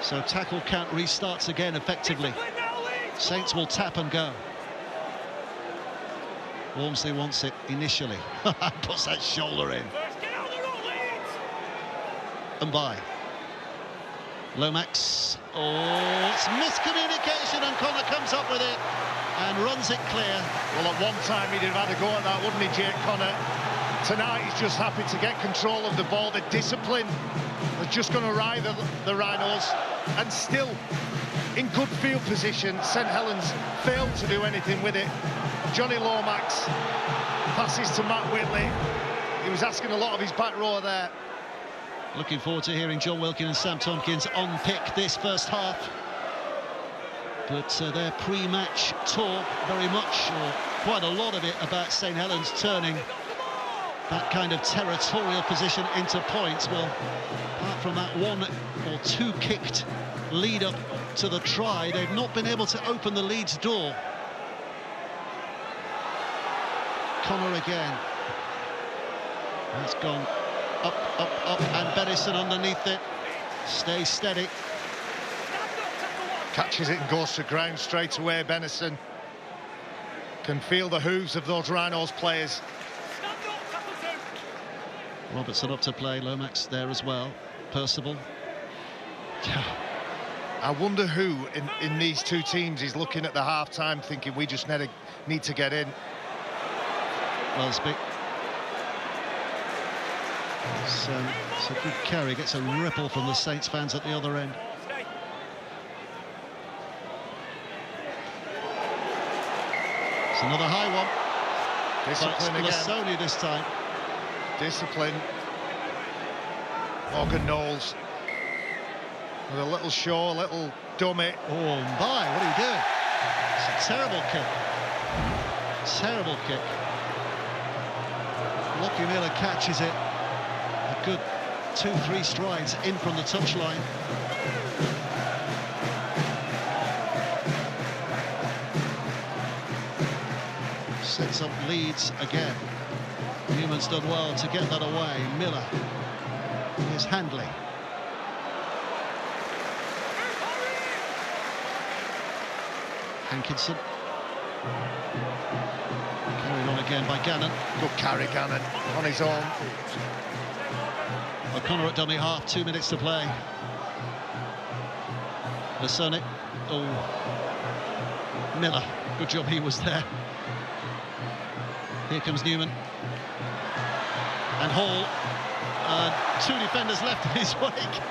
So tackle count restarts again effectively. Saints will tap and go. Walmsley wants it initially. Puts that shoulder in. And by. Lomax. Oh, it's miscommunication, and Connor comes up with it and runs it clear. Well, at one time he'd have had a go at that, wouldn't he, Jake Connor? Tonight he's just happy to get control of the ball. The discipline is just going to ride the Rhinos, and still in good field position. St Helens failed to do anything with it. Johnny Lomax passes to Matt Whitley. He was asking a lot of his back row there. Looking forward to hearing John Wilkin and Sam Tompkins unpick this first half. But their pre-match talk very much, or quite a lot of it, about St Helens turning that kind of territorial position into points. Well, apart from that 1 or 2 kicked lead up to the try, they've not been able to open the Leeds door. Connor again. That's gone up, and Benison underneath it. Stays steady. Catches it and goes to ground straight away. Benison can feel the hooves of those Rhinos players. Robertson up to play, Lomax there as well. Percival. I wonder who in these 2 teams is looking at the half-time thinking we just need to get in. Wellsby. It's a good carry, gets a ripple from the Saints fans at the other end. It's another high one. Discipline again. Lasoni this time. Discipline. Morgan Knowles with a little show, a little dummy. Oh, my, what are you doing? It's a terrible kick. Terrible kick. Lockie Miller catches it. A good 2-3 strides in from the touchline. Sets up Leeds again. Newman's done well to get that away. Miller. Here's Handley. Hankinson. Carried on again by Gannon. Good carry, Gannon, on his own. O'Connor at dummy half, 2 minutes to play. Lasoni. Oh. Miller. Good job he was there. Here comes Newman. And Hall. 2 defenders left in his wake,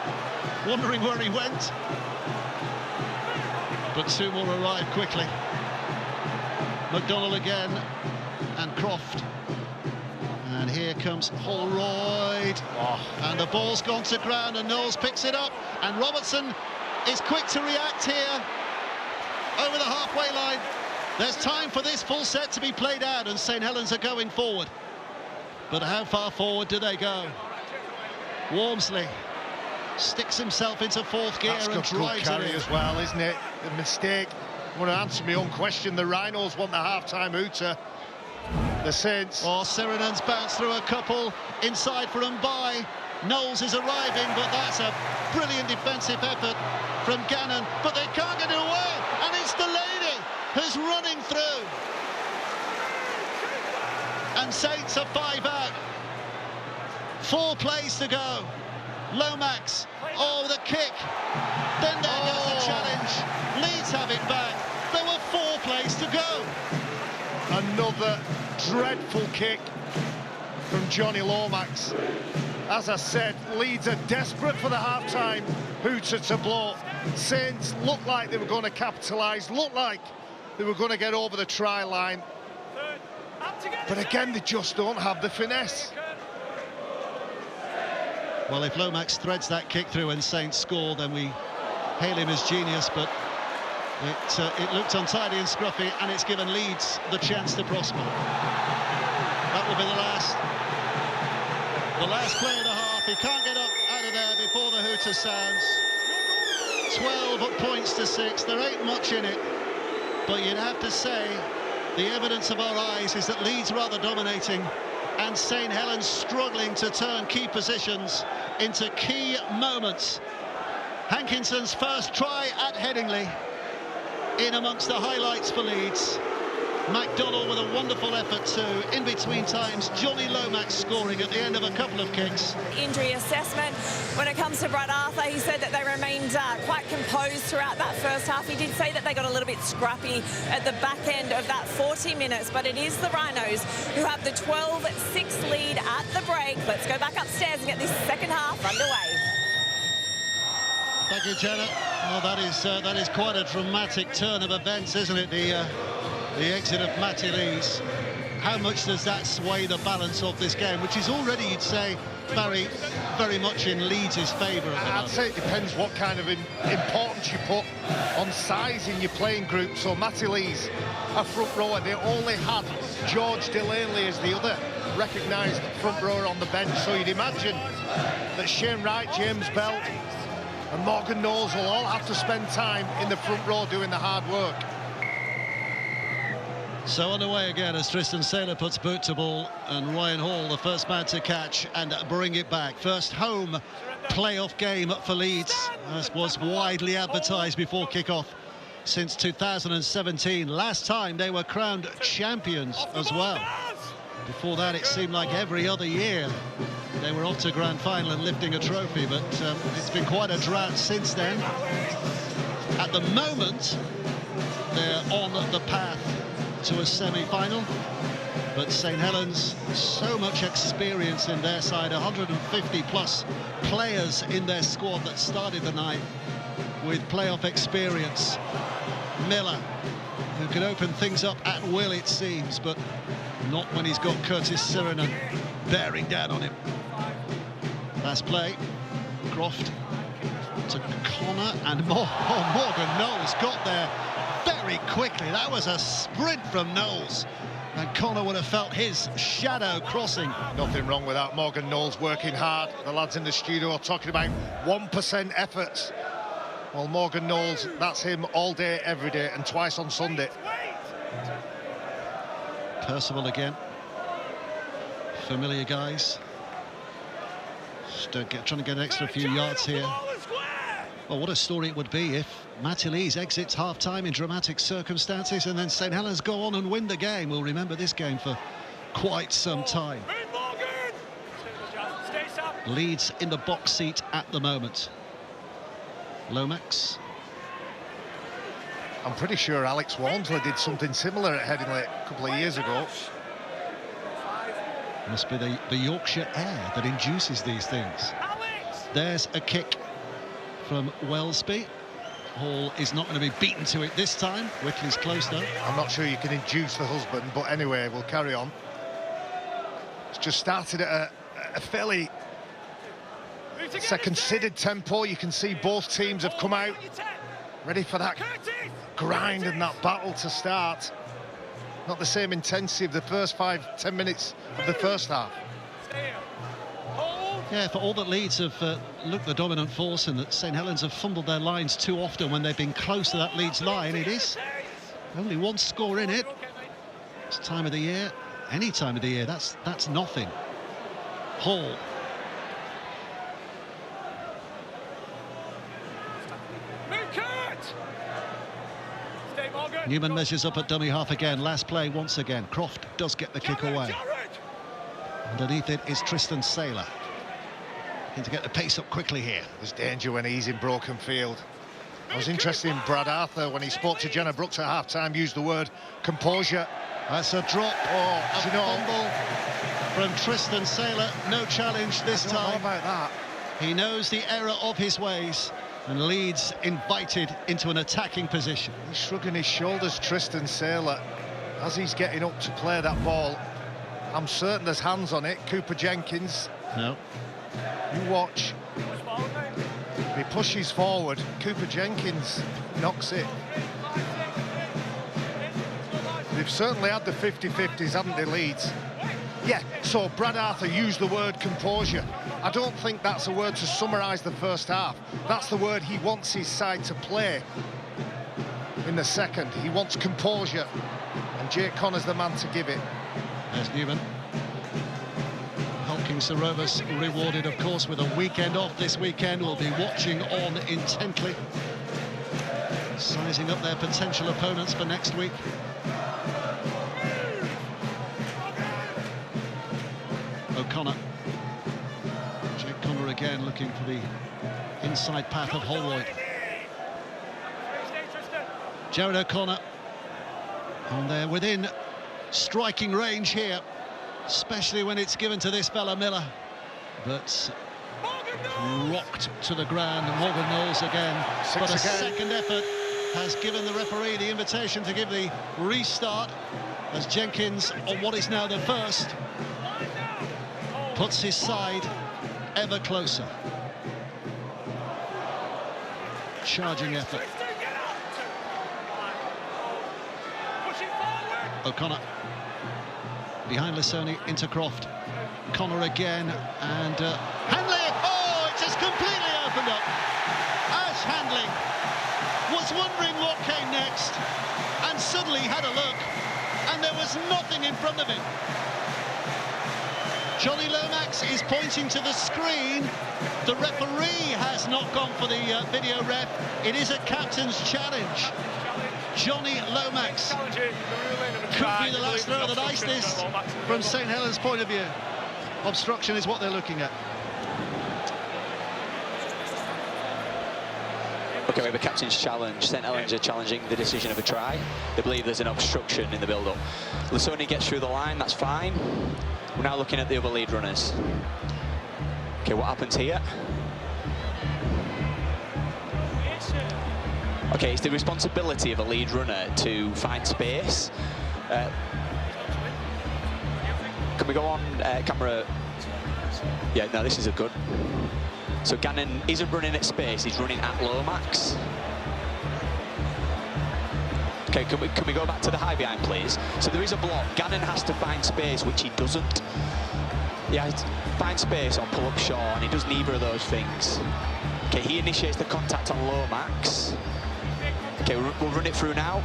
wondering where he went. But 2 more arrive quickly. McDonnell again, and Croft. And here comes Holroyd. And the ball's gone to ground, and Knowles picks it up. And Robertson is quick to react here. Over the halfway line. There's time for this full set to be played out, and St Helens are going forward. But how far forward do they go? Walmsley sticks himself into 4th gear and drives good carry it in. as well, isn't it? The mistake I want to answer my own question. The Rhinos want the half-time hooter. The Saints. Oh, Sirenen's bounced through a couple. Inside for Mbai. Knowles is arriving, but that's a brilliant defensive effort from Gannon. But they can't get it away, and it's Delaney who's running through. And Saints are 5 out. 4 plays to go. Lomax. Oh, the kick. Then there goes the challenge. Leeds have it back. There were 4 plays to go. Another dreadful kick from Johnny Lomax. As I said, Leeds are desperate for the half-time hooter to blow. Saints looked like they were going to capitalise, looked like they were going to get over the try line. But again, they just don't have the finesse. Well, if Lomax threads that kick through and Saints score, then we hail him as genius, but it looked untidy and scruffy, and it's given Leeds the chance to prosper. That will be the last play of the half. He can't get up out of there before the hooter sounds. 12 points to 6. There ain't much in it, but you'd have to say the evidence of our eyes is that Leeds rather dominating and St Helens struggling to turn key positions into key moments. Hankinson's first try at Headingley in amongst the highlights for Leeds. McDonnell with a wonderful effort too. In between times, Johnny Lomax scoring at the end of a couple of kicks. Injury assessment. When it comes to Brad Arthur, he said that they remained quite composed throughout that first half. He did say that they got a little bit scrappy at the back end of that 40 minutes, but it is the Rhinos who have the 12-6 lead at the break. Let's go back upstairs and get this second half underway. Thank you, Jenna. Well, that is quite a dramatic turn of events, isn't it? The exit of Matty Lees. How much does that sway the balance of this game, which is already, you'd say, Barry, very much in Leeds' favour at the moment? I'd say it depends what kind of importance you put on size in your playing group. So Matty Lees, a front rower, they only had George Delaney as the other recognised front rower on the bench. So you'd imagine that Shane Wright, James Bell and Morgan Knowles will all have to spend time in the front row doing the hard work. So on the way again as Tristan Saylor puts boot to ball, and Ryan Hall, the first man to catch and bring it back. First home playoff game for Leeds, as was widely advertised before kickoff since 2017. Last time they were crowned champions as well. Before that, it seemed like every other year they were off to grand final and lifting a trophy, but it's been quite a drought since then. At the moment, they're on the path to a semi-final, but St Helens, so much experience in their side, 150 plus players in their squad that started the night with playoff experience. Miller, who can open things up at will, it seems, but not when he's got Curtis Sirenen bearing down on him. Last play, Croft to Connor, and Morgan Knowles got there very quickly. That was a sprint from Knowles, and Connor would have felt his shadow crossing. Nothing wrong with that. Morgan Knowles working hard. The lads in the studio are talking about 1% efforts. Well, Morgan Knowles, that's him all day, every day, and twice on Sunday. Percival again. Familiar guys. Trying to get an extra few yards here. Well, what a story it would be if Matty Lees exits half-time in dramatic circumstances and then St Helens go on and win the game. We'll remember this game for quite some time. Leeds in the box seat at the moment. Lomax. I'm pretty sure Alex Walmsley did something similar at Headingley a couple of years ago. Must be the Yorkshire air that induces these things. There's a kick from Wellesby. Hall is not going to be beaten to it this time. Whitley's close though. I'm not sure you can induce the husband, but anyway, we'll carry on. It's just started at a fairly considered tempo. You can see both teams have come out ready for that grind and that battle to start. Not the same intensity of the first 5-10 minutes of the first half. Yeah, for all that Leeds have looked the dominant force and that St Helens have fumbled their lines too often when they've been close to that Leeds line, it is Only one score in it. It's time of the year. Any time of the year, that's nothing. Hall. Newman measures up at dummy half again. Last play once again. Croft does get the kick away. Underneath it is Tristan Saylor. Looking to get the pace up quickly here. There's danger when he's in broken field. I was interested in Brad Arthur when he spoke to Jenna Brooks at half-time, used the word composure. That's a drop. Oh, A fumble from Tristan Saylor. No challenge this I don't know time. about that. He knows the error of his ways, and Leeds invited into an attacking position. He's shrugging his shoulders, Tristan Saylor, as he's getting up to play that ball. I'm certain there's hands on it. Cooper Jenkins. No. You watch. He pushes forward. Cooper Jenkins knocks it. They've certainly had the 50-50s, haven't they, Leeds? Yeah, so Brad Arthur used the word composure. I don't think that's a word to summarise the first half. That's the word he wants his side to play in the second. He wants composure, and Jake Connor's the man to give it. There's Newman. King Rovers rewarded, of course, with a weekend off this weekend. We'll be watching on intently, sizing up their potential opponents for next week. O'Connor. Jake Connor again looking for the inside path of Holroyd. Jared O'Connor. And they're within striking range here, especially when it's given to this fella Miller, but rocked to the ground. And Morgan Knowles again. But a second effort has given the referee the invitation to give the restart, as Jenkins, on what is now the first, puts his side ever closer. Charging effort. O'Connor behind Lissoni into Croft. Connor again, and Hanley. Oh, it just completely opened up. Ash Hanley was wondering what came next, and suddenly had a look, and there was nothing in front of him. Johnny Lomax is pointing to the screen. The referee has not gone for the video ref. It is a captain's challenge. Johnny Lomax could be the last throw of the night, this, from St Helens' point of view. Obstruction is what they're looking at. OK, we have a captain's challenge. St Helens are challenging the decision of a try. They believe there's an obstruction in the build-up. Lissoni gets through the line, that's fine. We're now looking at the other lead runners. OK, what happens here? OK, it's the responsibility of a lead runner to find space. Can we go on camera? Yeah, no, this is a good. So Gannon isn't running at space, he's running at Lomax. OK, can we go back to the high behind, please? So there is a block. Gannon has to find space, which he doesn't. He has to find space on pull-up shot, and he does neither of those things. OK, he initiates the contact on Lomax. OK, we'll run it through now.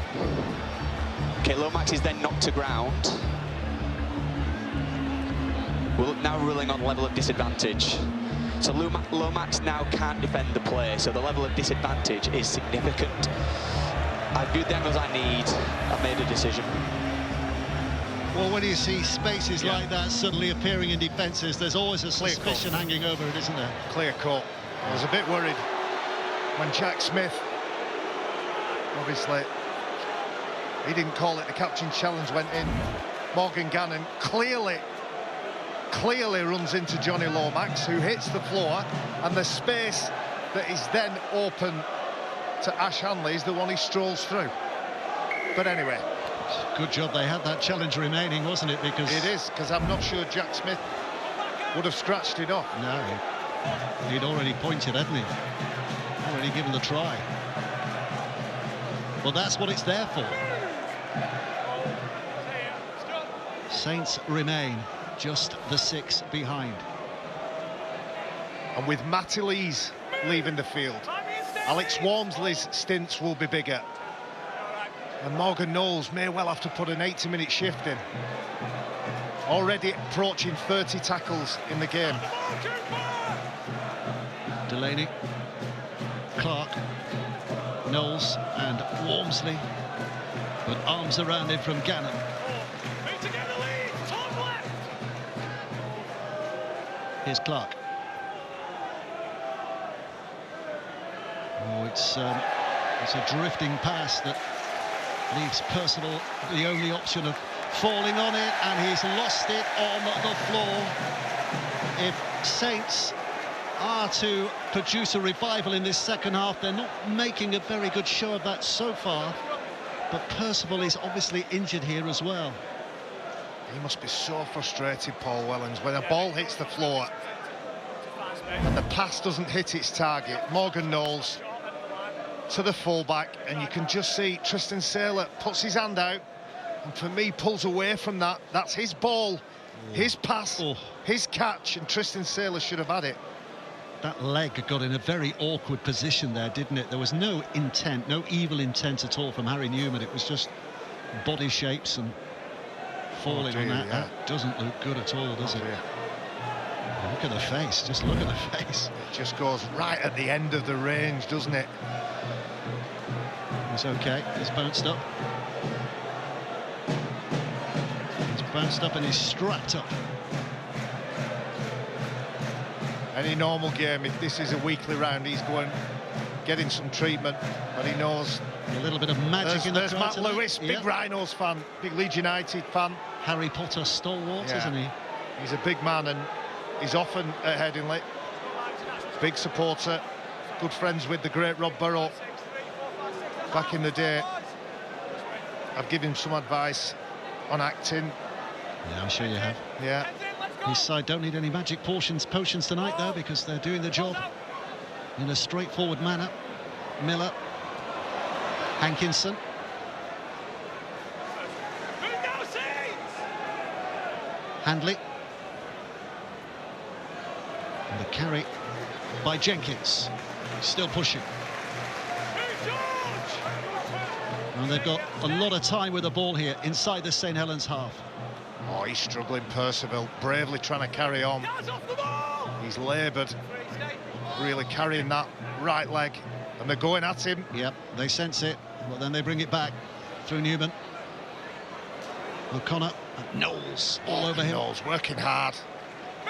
OK, Lomax is then knocked to ground. We're now ruling on level of disadvantage. So Lomax now can't defend the play, so the level of disadvantage is significant. I've viewed the angles I need. I've made a decision. Well, when you see spaces like that suddenly appearing in defences, there's always a suspicion hanging over it, isn't there? Clear cut. I was a bit worried when Jack Smith, obviously, he didn't call it. The captain's challenge went in. Morgan Gannon clearly runs into Johnny Lomax, who hits the floor, and the space that is then open to Ash Hanley is the one he strolls through. But anyway, good job they had that challenge remaining, wasn't it? Because it is, because I'm not sure Jack Smith would have scratched it off. No, he'd already pointed, hadn't he? Already given the try. Well, that's what it's there for. Saints remain just the 6 behind. And with Matty Lees leaving the field, Alex Walmsley's stints will be bigger. And Morgan Knowles may well have to put an 80-minute shift in. Already approaching 30 tackles in the game. Delaney, Clark, Knowles and Walmsley. But arms around him from Gannon. Here's Clark. Oh, it's a drifting pass that leaves Percival the only option of falling on it, and he's lost it on the floor. If Saints are to produce a revival in this second half, they're not making a very good show of that so far. But Percival is obviously injured here as well. He must be so frustrated, Paul Wellens, when a ball hits the floor and the pass doesn't hit its target. Morgan Knowles to the fullback, and you can just see Tristan Saylor puts his hand out, and for me pulls away from that. That's his ball, his pass, his catch, and Tristan Saylor should have had it. That leg got in a very awkward position there, didn't it? There was no intent, no evil intent at all from Harry Newman. It was just body shapes and falling on that. Yeah. That doesn't look good at all, does it? Look at the face, just look at the face. It just goes right at the end of the range, doesn't it? It's okay, it's bounced up. It's bounced up and he's strapped up. Any normal game, if this is a weekly round, he's going, getting some treatment, but he knows. A little bit of magic in the There's Matt Lewis, big Rhinos fan, big Leeds United fan. Harry Potter stalwart, isn't he? He's a big man, and he's often at Headingley. Big supporter, good friends with the great Rob Burrow. Back in the day, I've given him some advice on acting. Yeah, I'm sure you have. Yeah. His side don't need any magic potions tonight, though, because they're doing the job in a straightforward manner. Miller, Hankinson. Handley. And the carry by Jenkins. Still pushing. And they've got a lot of time with the ball here inside the St Helens half. Oh, he's struggling, Percival, bravely trying to carry on. He's laboured, really carrying that right leg, and they're going at him. Yep, they sense it, but then they bring it back through Newman. O'Connor, Knowles all over him. Knowles working hard,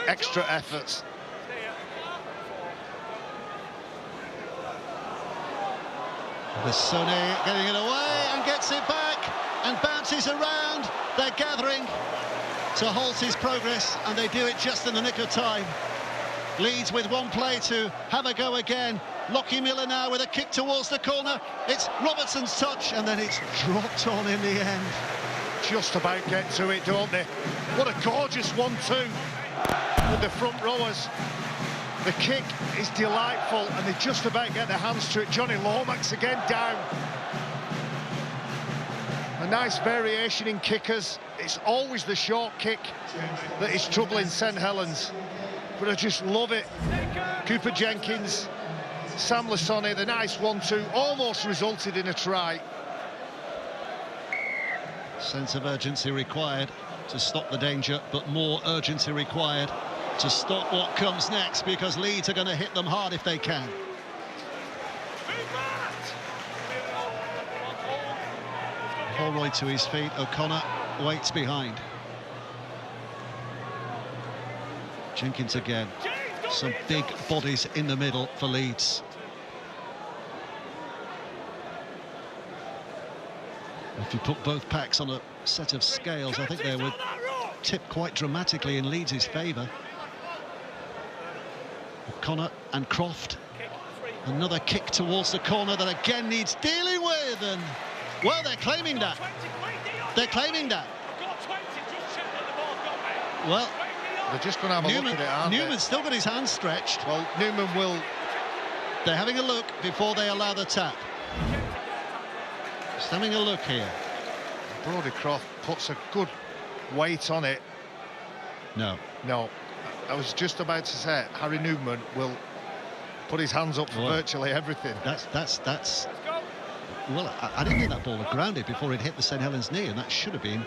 extra efforts. Bissone getting it away and gets it back and bounces around. They're gathering to halt his progress, and they do it just in the nick of time. Leeds with one play to have a go again. Lockie Miller now with a kick towards the corner. It's Robertson's touch, and then it's dropped on in the end. Just about get to it, don't they? What a gorgeous 1-2 with the front rowers. The kick is delightful, and they just about get their hands to it. Johnny Lomax again down. A nice variation in kickers. It's always the short kick that is troubling St Helens, but I just love it. Cooper Jenkins, Sam Lasoni, the nice 1-2, almost resulted in a try. Sense of urgency required to stop the danger, but more urgency required to stop what comes next, because Leeds are going to hit them hard if they can. Holroyd to his feet, O'Connor waits behind. Jenkins again. Some big bodies in the middle for Leeds. If you put both packs on a set of scales, I think they would tip quite dramatically in Leeds' favour. O'Connor and Croft. Another kick towards the corner that again needs dealing with, and well, they're claiming that. They're claiming that. Well, they're just going to have a look at it, aren't they? Newman's still got his hands stretched. Well, Newman will. They're having a look before they allow the tap. Just having a look here. Brodie Croft puts a good weight on it. No. No. I was just about to say, Harry Newman will put his hands up for virtually everything. That's Well, I didn't think that ball had grounded before it hit the St Helens knee, and that should have been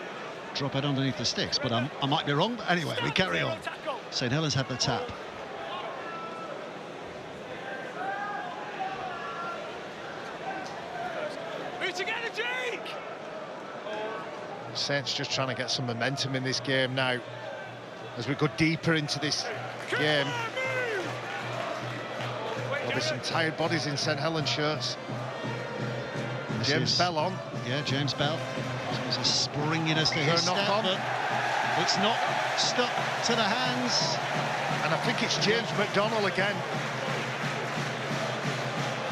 drop it underneath the sticks, but I might be wrong. But anyway, we carry on. St Helens had the tap. Saints just trying to get some momentum in this game now as we go deeper into this game. There'll be some tired bodies in St Helens shirts. James Bell on. Yeah, James Bell. There's a springiness to his step, but it's not stuck to the hands. And I think it's James McDonnell again.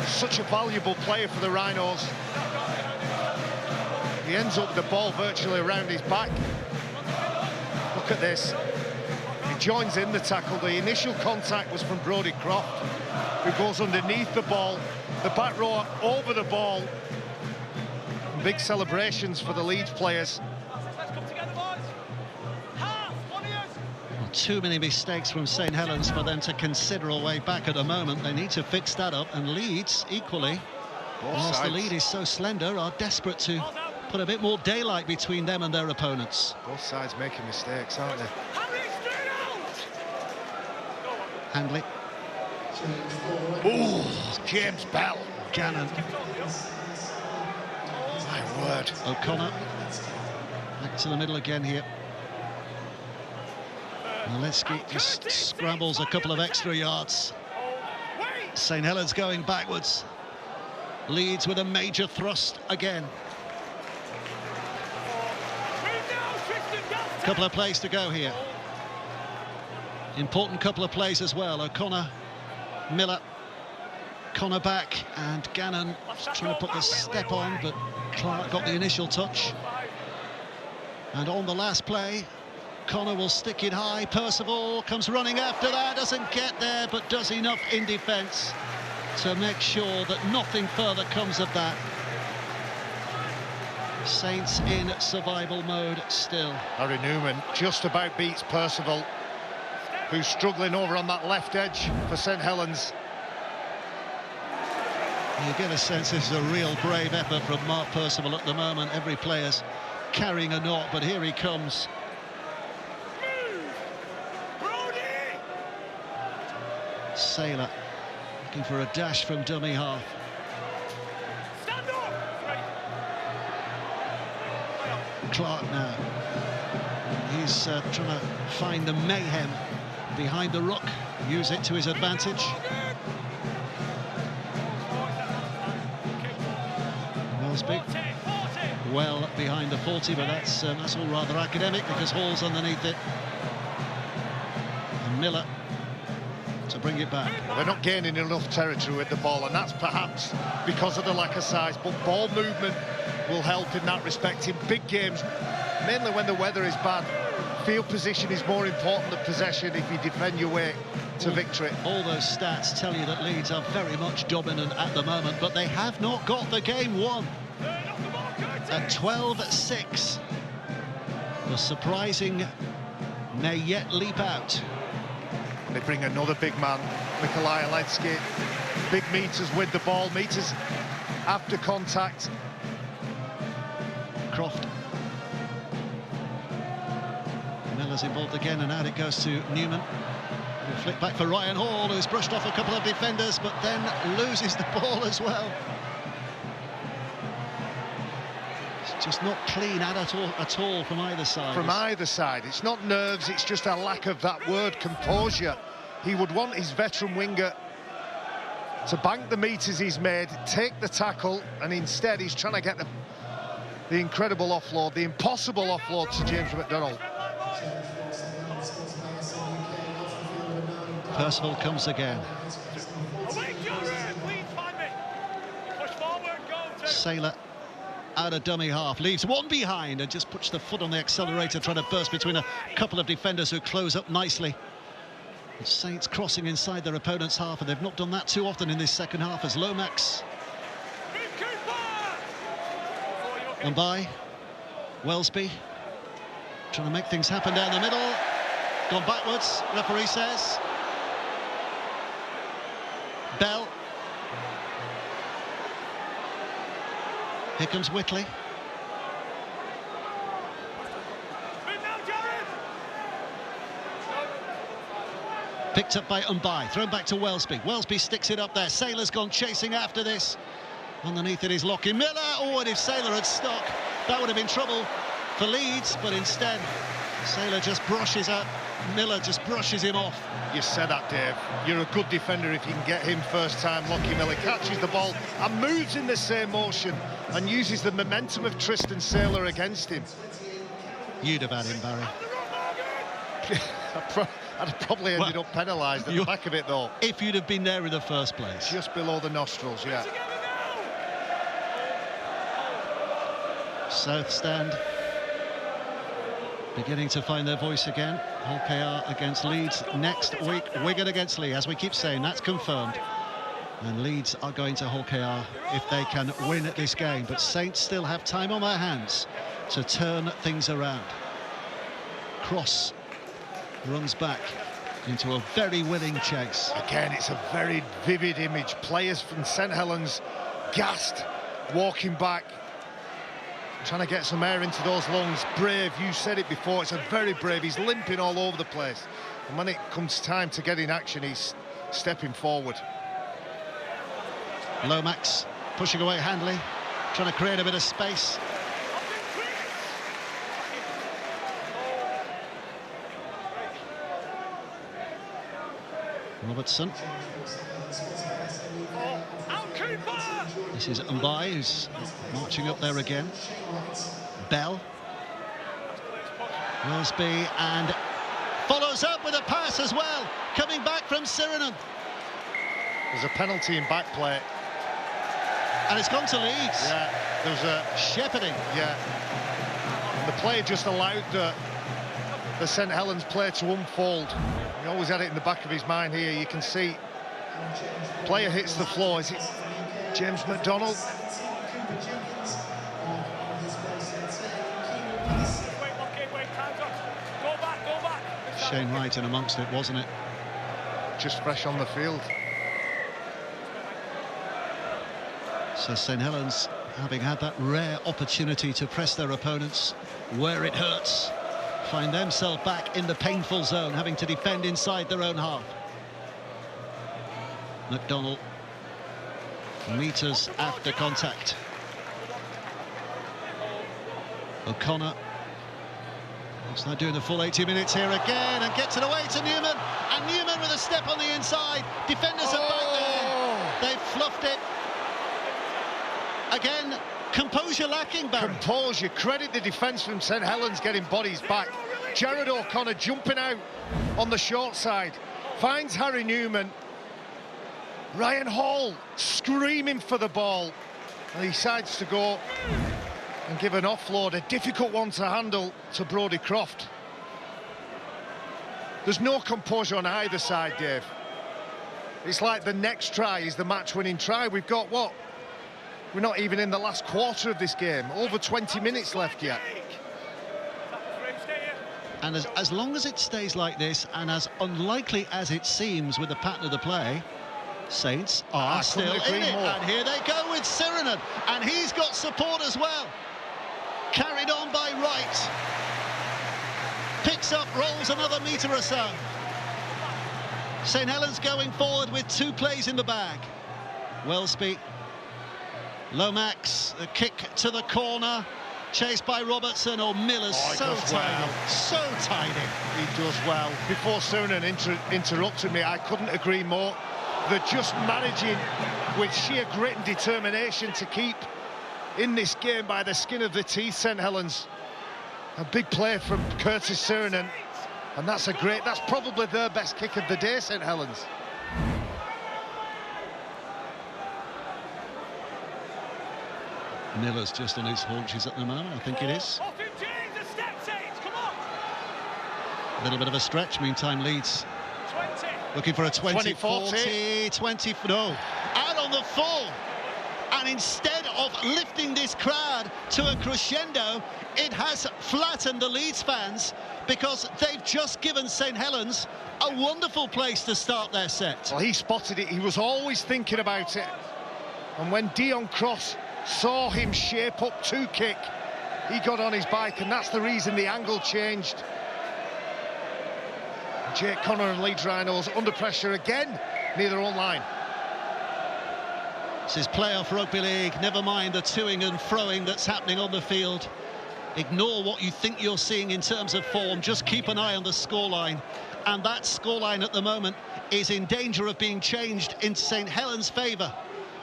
Such a valuable player for the Rhinos. He ends up with the ball virtually around his back. Look at this. He joins in the tackle. The initial contact was from Brodie Croft, who goes underneath the ball. The back row over the ball. And big celebrations for the Leeds players. Well, too many mistakes from St Helens for them to consider a way back at the moment. They need to fix that up, and Leeds equally, whilst the lead is so slender, are desperate to put a bit more daylight between them and their opponents. Both sides making mistakes, aren't they? Handley. Ooh, James Bell. Gannon. My word. O'Connor. Back to the middle again here. Maletsky just scrambles a couple of extra yards. St Helens going backwards. Leeds with a major thrust again. Couple of plays to go here. Important couple of plays as well. O'Connor, Miller, Connor back, and Gannon trying to put the step on, but Clark got the initial touch. And on the last play, Connor will stick it high. Percival comes running after that, doesn't get there, but does enough in defence to make sure that nothing further comes of that. Saints in survival mode still. Harry Newman just about beats Percival, who's struggling over on that left edge for St Helens. You get a sense this is a real brave effort from Mark Percival at the moment. Every player's carrying a knot, but here he comes. Saylor looking for a dash from dummy half. Clark now. He's trying to find the mayhem behind the ruck, use it to his advantage. Wellsby well behind the 40, but that's all rather academic because Hall's underneath it. And Miller to bring it back. They're not gaining enough territory with the ball, and that's perhaps because of the lack of size, but ball movement will help in that respect in big games, mainly when the weather is bad. Field position is more important than possession if you defend your way to victory. All those stats tell you that Leeds are very much dominant at the moment, but they have not got the game won. At 12-6, the surprising may yet leap out. They bring another big man, Nikolai Helens. Big meters with the ball, meters after contact. Croft. Miller's involved again, and out it goes to Newman. He'll flick back for Ryan Hall, who's brushed off a couple of defenders, but then loses the ball as well. It's just not clean at all from either side. From either side. It's not nerves, it's just a lack of that word, composure. He would want his veteran winger to bank the meters he's made, take the tackle, and instead he's trying to get the incredible offload, the impossible offload to James McDonnell. Percival comes again. Saylor out of dummy half, leaves one behind and just puts the foot on the accelerator, trying to burst between a couple of defenders who close up nicely. The Saints crossing inside their opponent's half, and they've not done that too often in this second half as Lomax. And by Wellsby, trying to make things happen down the middle. Gone backwards, referee says. Bell. Here comes Whitley. Picked up by Mbai, thrown back to Welsby. Welsby sticks it up there. Saylor's gone chasing after this. Underneath it is Lockie Miller. Oh, and if Saylor had stuck, that would have been trouble for Leeds, but instead, Saylor just brushes up. Miller just brushes him off. You said that, Dave. You're a good defender if you can get him first time. Lockie Miller catches the ball and moves in the same motion and uses the momentum of Tristan Saylor against him. You'd have had him, Barry. I'd have probably ended up penalised at the back of it, though. If you'd have been there in the first place. Just below the nostrils, yeah. South Stand beginning to find their voice again. Hull KR against Leeds next week. Wigan against Lee, as we keep saying, that's confirmed. And Leeds are going to Hull KR if they can win at this game. But Saints still have time on their hands to turn things around. Cross runs back into a very willing chase. Again, it's a very vivid image. Players from St Helens gassed, walking back, trying to get some air into those lungs. Brave, you said it before, it's a very brave. He's limping all over the place. And when it comes time to get in action, he's stepping forward. Lomax pushing away Handley, trying to create a bit of space. Robertson. This is Mbai, who's marching up there again. Bell. Welsby, and follows up with a pass as well, coming back from Sirinen. There's a penalty in back play. And it's gone to Leeds. Yeah, there's a... shepherding. Yeah. And the play just allowed the St Helens play to unfold. He always had it in the back of his mind here. You can see player hits the floor. Is it James McDonald? Shane Wright in amongst it, wasn't it? Just fresh on the field. So St Helens, having had that rare opportunity to press their opponents where it hurts, find themselves back in the painful zone, having to defend inside their own half. McDonald, meters after contact. O'Connor looks like doing the full 80 minutes here again, and gets it away to Newman, and Newman with a step on the inside. Defenders are back there. They've fluffed it. Again, composure lacking, Barry. Composure. Credit the defence from St Helens getting bodies back. Jared O'Connor jumping out on the short side, finds Harry Newman. Ryan Hall screaming for the ball, and he decides to go and give an offload, a difficult one to handle, to Brodie Croft. There's no composure on either side, Dave. It's like the next try is the match-winning try. We've got what? We're not even in the last quarter of this game. Over 20 minutes left yet. And as long as it stays like this, and as unlikely as it seems with the pattern of the play, Saints are still in it. And here they go with Sirinen, and he's got support as well. Carried on by Wright. Picks up, rolls another metre or so. St Helens going forward with 2 plays in the bag. Welsby. Lomax, the kick to the corner, chased by Robertson. Oh, Miller's so tidy, so tidy. He does well. Before Sirinen interrupted me, I couldn't agree more. They're just managing with sheer grit and determination to keep in this game by the skin of the teeth, St Helens. A big play from Curtis Sirinen, and that's probably their best kick of the day, St Helens. Miller's just on his haunches at the moment, I think it is. A little bit of a stretch, meantime Leeds looking for a 20, 40, 20, no, out on the full. And instead of lifting this crowd to a crescendo, it has flattened the Leeds fans, because they've just given St Helens a wonderful place to start their set. Well, he spotted it, he was always thinking about it. And when Dion Cross saw him shape up to kick. He got on his bike, and that's the reason the angle changed. Jake Connor and Leeds Rhinos under pressure again near their own line. This is playoff rugby league. Never mind the toing and froing that's happening on the field. Ignore what you think you're seeing in terms of form. Just keep an eye on the scoreline. And that scoreline at the moment is in danger of being changed into St Helens' favour.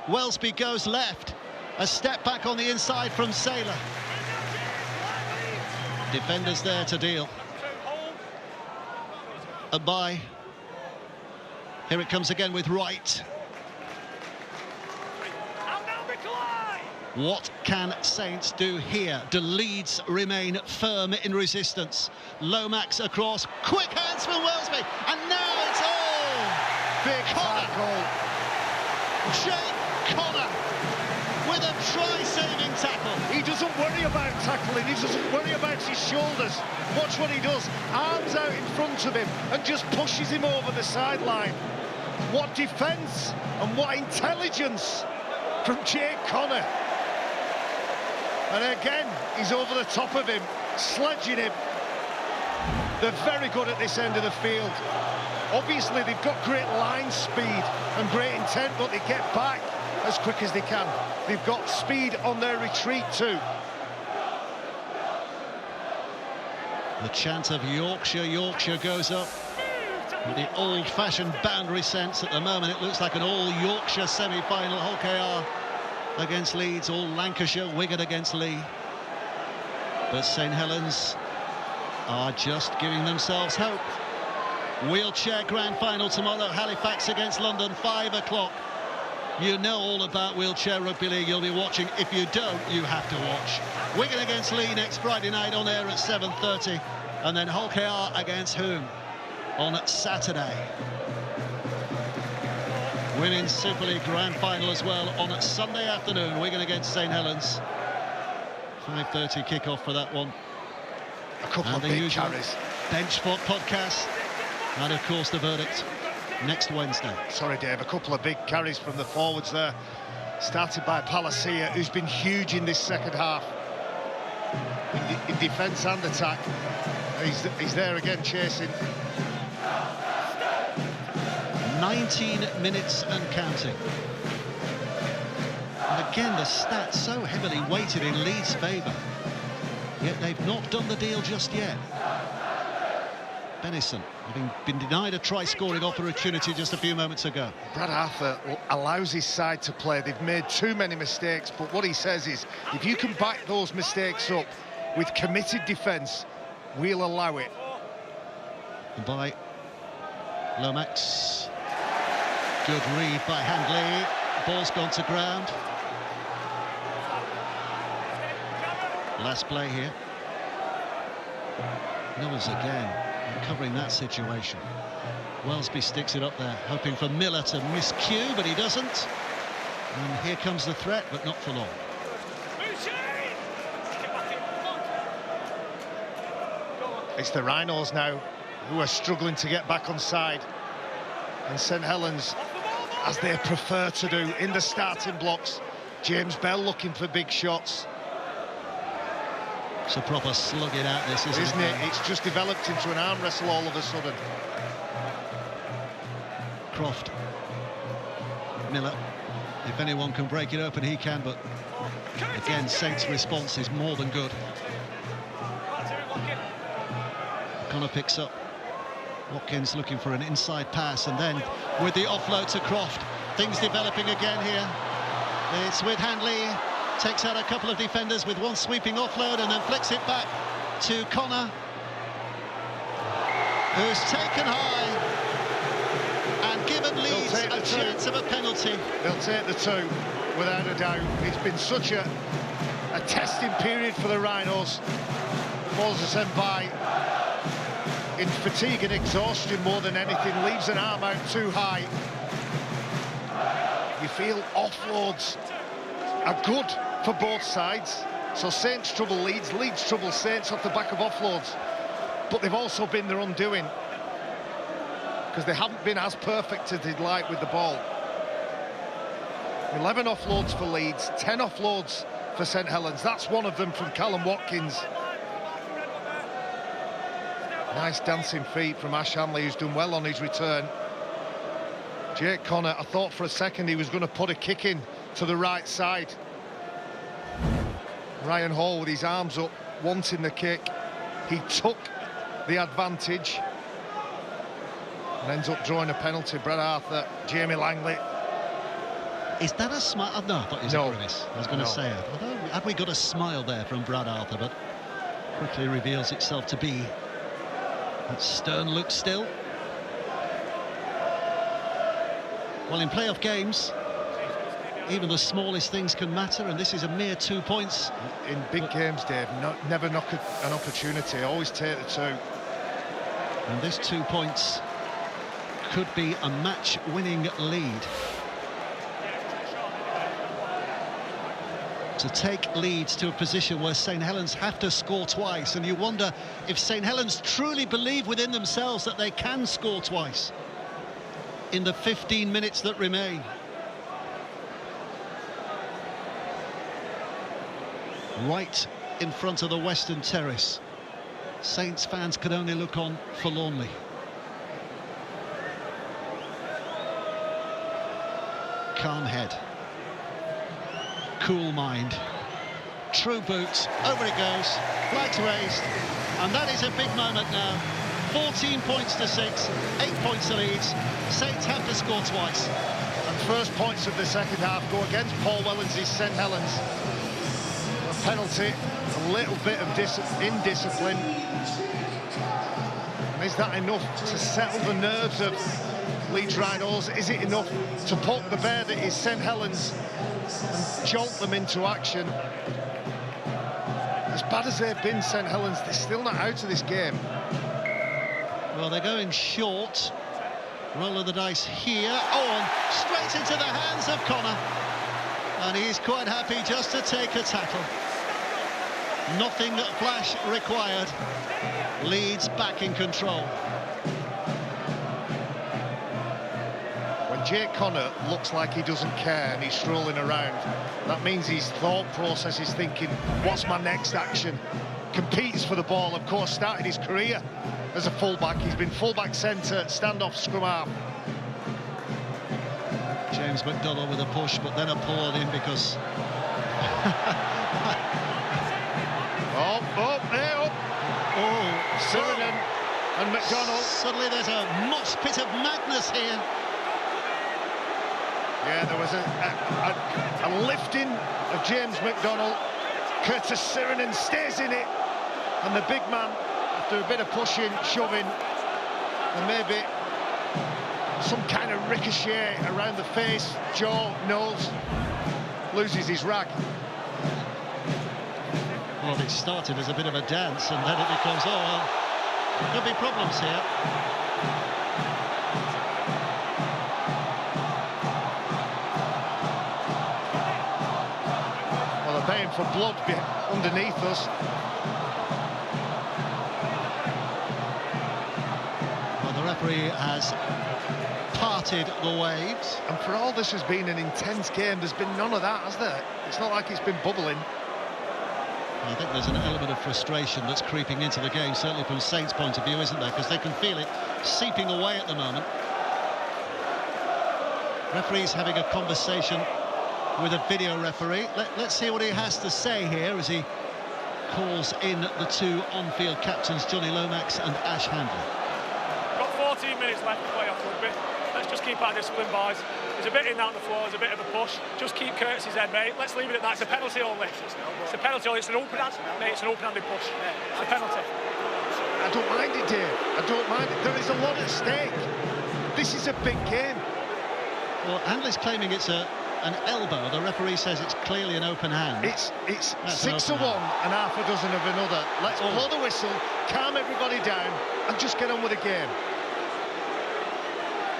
Wellesby goes left. A step back on the inside from Saylor. Defenders there to deal. And by. Here it comes again with Wright. What can Saints do here? Do Leeds remain firm in resistance? Lomax across, quick hands from Wellesby, and now it's all big tackle. Jake Connor with a try-saving tackle. He doesn't worry about tackling, he doesn't worry about his shoulders. Watch what he does, arms out in front of him and just pushes him over the sideline. What defence and what intelligence from Jake Connor. And again, he's over the top of him, sledging him. They're very good at this end of the field. Obviously, they've got great line speed and great intent, but they get back as quick as they can. They've got speed on their retreat too. The chant of Yorkshire, Yorkshire goes up. With the old-fashioned boundary sense at the moment, it looks like an all-Yorkshire semi-final. Hull KR against Leeds, all Lancashire, Wigan against Lee. But St Helens are just giving themselves hope. Wheelchair grand final tomorrow, Halifax against London, 5 o'clock. You know all about wheelchair rugby league, you'll be watching. If you don't, you have to watch. Wigan against Lee next Friday night on air at 7:30. And then Hull KR against whom? On Saturday. Women's Super League Grand Final as well on Sunday afternoon. Wigan against St Helens. 5:30 kickoff for that one. A couple of big carries. Bench Spot podcast. And of course the verdict next Wednesday. Sorry Dave, a couple of big carries from the forwards there. Started by Palacia, who's been huge in this second half. In defence and attack. He's there again chasing. 19 minutes and counting. And again, the stats so heavily weighted in Leeds' favour. Yet they've not done the deal just yet. Benison, having been denied a try-scoring opportunity just a few moments ago. Brad Arthur allows his side to play. They've made too many mistakes, but what he says is, if you can back those mistakes up with committed defence, we'll allow it. By Lomax. Good read by Handley. Ball's gone to ground. Last play here. Knowles again, covering that situation. Wellesby sticks it up there, hoping for Miller to miscue, but he doesn't. And here comes the threat, but not for long. It's the Rhinos now who are struggling to get back on side. And St Helens, as they prefer to do, in the starting blocks. James Bell looking for big shots. It's a proper slug it out, this, isn't it? It's just developed into an arm wrestle all of a sudden. Croft. Miller. If anyone can break it open, he can, but again, Saints' response is more than good. Connor picks up. Watkins looking for an inside pass, and then with the offload to Croft, things developing again here. It's with Handley, takes out a couple of defenders with one sweeping offload and then flicks it back to Connor, who's taken high and given Leeds a chance of a penalty. They'll take the two, without a doubt. It's been such a testing period for the Rhinos. Moses Mbai, in fatigue and exhaustion more than anything, leaves an arm out too high. You feel offloads are good for both sides. So Saints trouble Leeds, Leeds trouble Saints off the back of offloads. But they've also been their undoing, because they haven't been as perfect as they'd like with the ball. 11 offloads for Leeds, 10 offloads for St Helens. That's one of them from Callum Watkins. Nice dancing feet from Ash Hanley, who's done well on his return. Jake Connor, I thought for a second he was going to put a kick in to the right side. Ryan Hall with his arms up, wanting the kick. He took the advantage and ends up drawing a penalty. Brett Arthur, Jamie Langley. Is that a smile? Oh, no, I thought it was a grimace. I was going to say it. Although, had we got a smile there from Brad Arthur, but quickly reveals itself to be that stern look still. Well, in playoff games, even the smallest things can matter, and this is a mere 2 points. In big games, Dave, never knock an opportunity, always take the 2. And this 2 points could be a match-winning lead. To take Leeds to a position where St Helens have to score twice, and you wonder if St Helens truly believe within themselves that they can score twice in the 15 minutes that remain. Right in front of the Western Terrace, Saints fans could only look on forlornly. Calm head, cool mind, true boots, over it goes, flags raised, and that is a big moment now. 14 points to 6, 8 points to Leeds. Saints have to score twice. And first points of the second half go against Paul Wellens' St Helens. A penalty, a little bit of indiscipline. Is that enough to settle the nerves of Leeds Rhinos? Is it enough to poke the bear that is St Helens and jolt them into action? As bad as they've been, St Helens, they're still not out of this game. Well, they're going short. Roll of the dice here. Oh, and straight into the hands of Connor. And he's quite happy just to take a tackle. Nothing flash required. Leeds back in control. When Jake Connor looks like he doesn't care and he's strolling around, that means his thought process is thinking, what's my next action? Competes for the ball, of course, started his career as a fullback. He's been fullback centre, standoff, scrum half. James McDonald with a push, but then a pull on him because... Sirinen and McDonald. Suddenly there's a mosh pit of madness here. Yeah, there was a lifting of James McDonald. Curtis Sirinen stays in it, and the big man, after a bit of pushing, shoving, and maybe some kind of ricochet around the face, jaw, nose, loses his rag. Well, it started as a bit of a dance, and then it becomes, oh, well, there could be problems here. Well, they're paying for blood underneath us. Well, the referee has parted the waves. And for all this has been an intense game, there's been none of that, has there? It's not like it's been bubbling. I think there's an element of frustration that's creeping into the game, certainly from Saints' point of view, isn't there? Because they can feel it seeping away at the moment. Referee's having a conversation with a video referee. Let's see what he has to say here as he calls in the two on-field captains, Johnny Lomax and Ash Handley. Got 14 minutes left to play off rugby. Let's just keep our discipline, boys. There's a bit in out on the floor, there's a bit of a push. Just keep Curtis's head, mate. Let's leave it at that. It's a penalty only. It's a penalty only. It's an open-handed, mate. It's an open-handed push. It's a penalty. I don't mind it, Dave. I don't mind it. There is a lot at stake. This is a big game. Well, Handley's claiming it's an elbow. The referee says it's clearly an open hand. It's 6 of one and half a dozen of another. Let's blow the whistle, calm everybody down, and just get on with the game.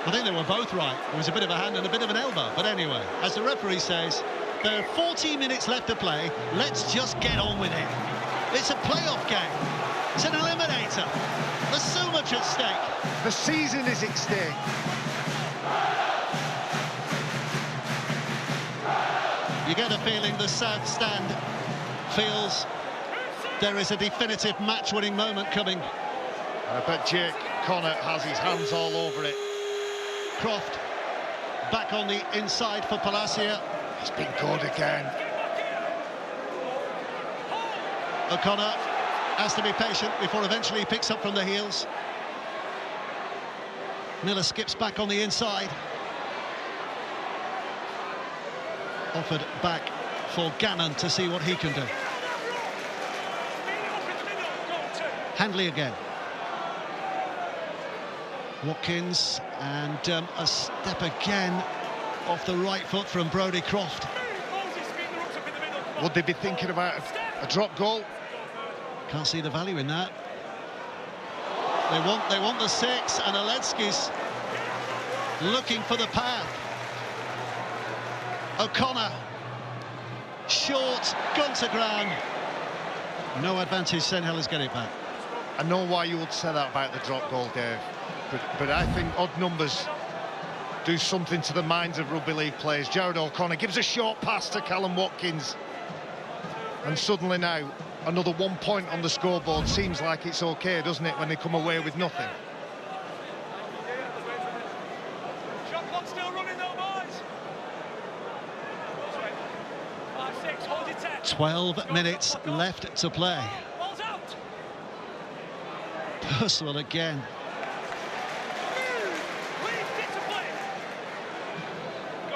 I think they were both right. There was a bit of a hand and a bit of an elbow. But anyway, as the referee says, there are 14 minutes left to play. Let's just get on with it. It's a playoff game. It's an eliminator. There's so much at stake. The season is at stake. You get a feeling the South Stand feels there is a definitive match-winning moment coming. I bet Jake Connor has his hands all over it. Croft back on the inside for Palacia. He's been good again. O'Connor has to be patient before eventually he picks up from the heels. Miller skips back on the inside. Offered back for Gannon to see what he can do. Handley again. Watkins, and a step again off the right foot from Brodie Croft. Would they be thinking about a drop goal? Can't see the value in that. They want the 6, and Aletsky's looking for the path. O'Connor, short, gone to ground. No advantage, St Helens get it back. I know why you would say that about the drop goal, Dave, but I think odd numbers do something to the minds of rugby league players. Jared O'Connor gives a short pass to Callum Watkins, and suddenly now another 1 point on the scoreboard. Seems like it's okay, doesn't it, when they come away with nothing? Shot clock still running though, boys. 5-6, hold it 10. 12 minutes left to play. Ball's out. Purcell again. Leeds discipline.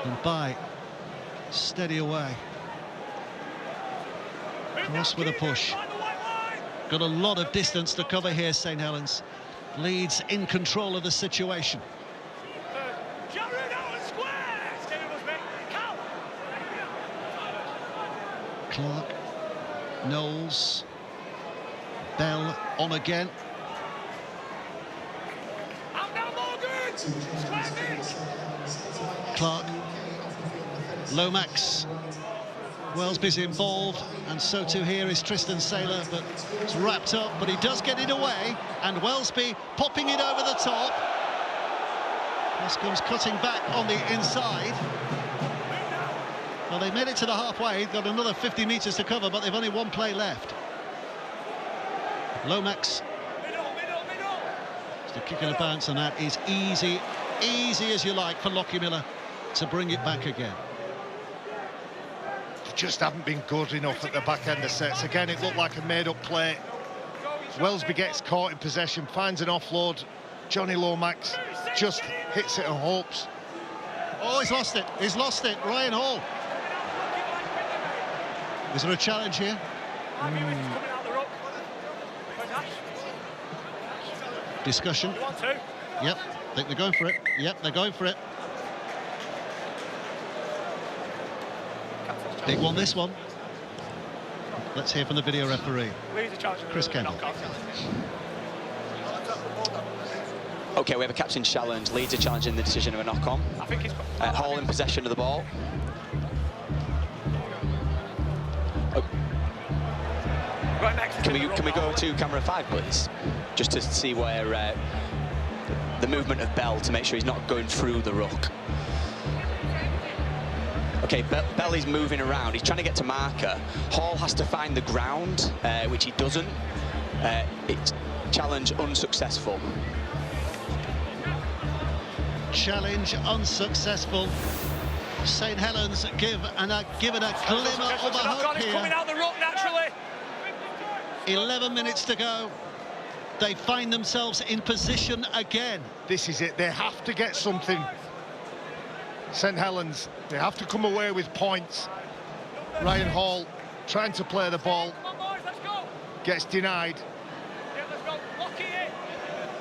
And by steady away. Cross with a push. Got a lot of distance to cover here, St Helens. Leeds in control of the situation. Clark, Knowles, Bell on again. Clark, Lomax. Wellesby's involved, and so too here is Tristan Saylor, but it's wrapped up, but he does get it away, and Wellesby popping it over the top. Muscombe's cutting back on the inside. Well, they made it to the halfway, got another 50 metres to cover, but they've only one play left. Lomax. Just a kick and a bounce, and that is easy as you like for Lockie Miller to bring it back again. Just haven't been good enough at the back end of sets. Again, it looked like a made-up play. Wellesby gets caught in possession, finds an offload. Johnny Lomax just hits it and hopes. Oh, he's lost it. He's lost it. Ryan Hall. Is there a challenge here? Discussion. Yep, I think they're going for it. Yep, they're going for it. Big one, this one. Let's hear from the video referee, Chris Kendall. OK, we have a captain challenge. Leeds are challenging the decision of a knock-on. Hall in possession of the ball. Oh. Can we go to camera 5, please? Just to see where the movement of Bell, to make sure he's not going through the ruck. OK, Bell is moving around. He's trying to get to marker. Hall has to find the ground, which he doesn't. It's challenge unsuccessful. Challenge unsuccessful. St Helens given a glimmer of a hope here. Coming out the ruck naturally. 11 minutes to go. They find themselves in position again. This is it. They have to get something. St Helens, they have to come away with points. Ryan Hall trying to play the ball, gets denied.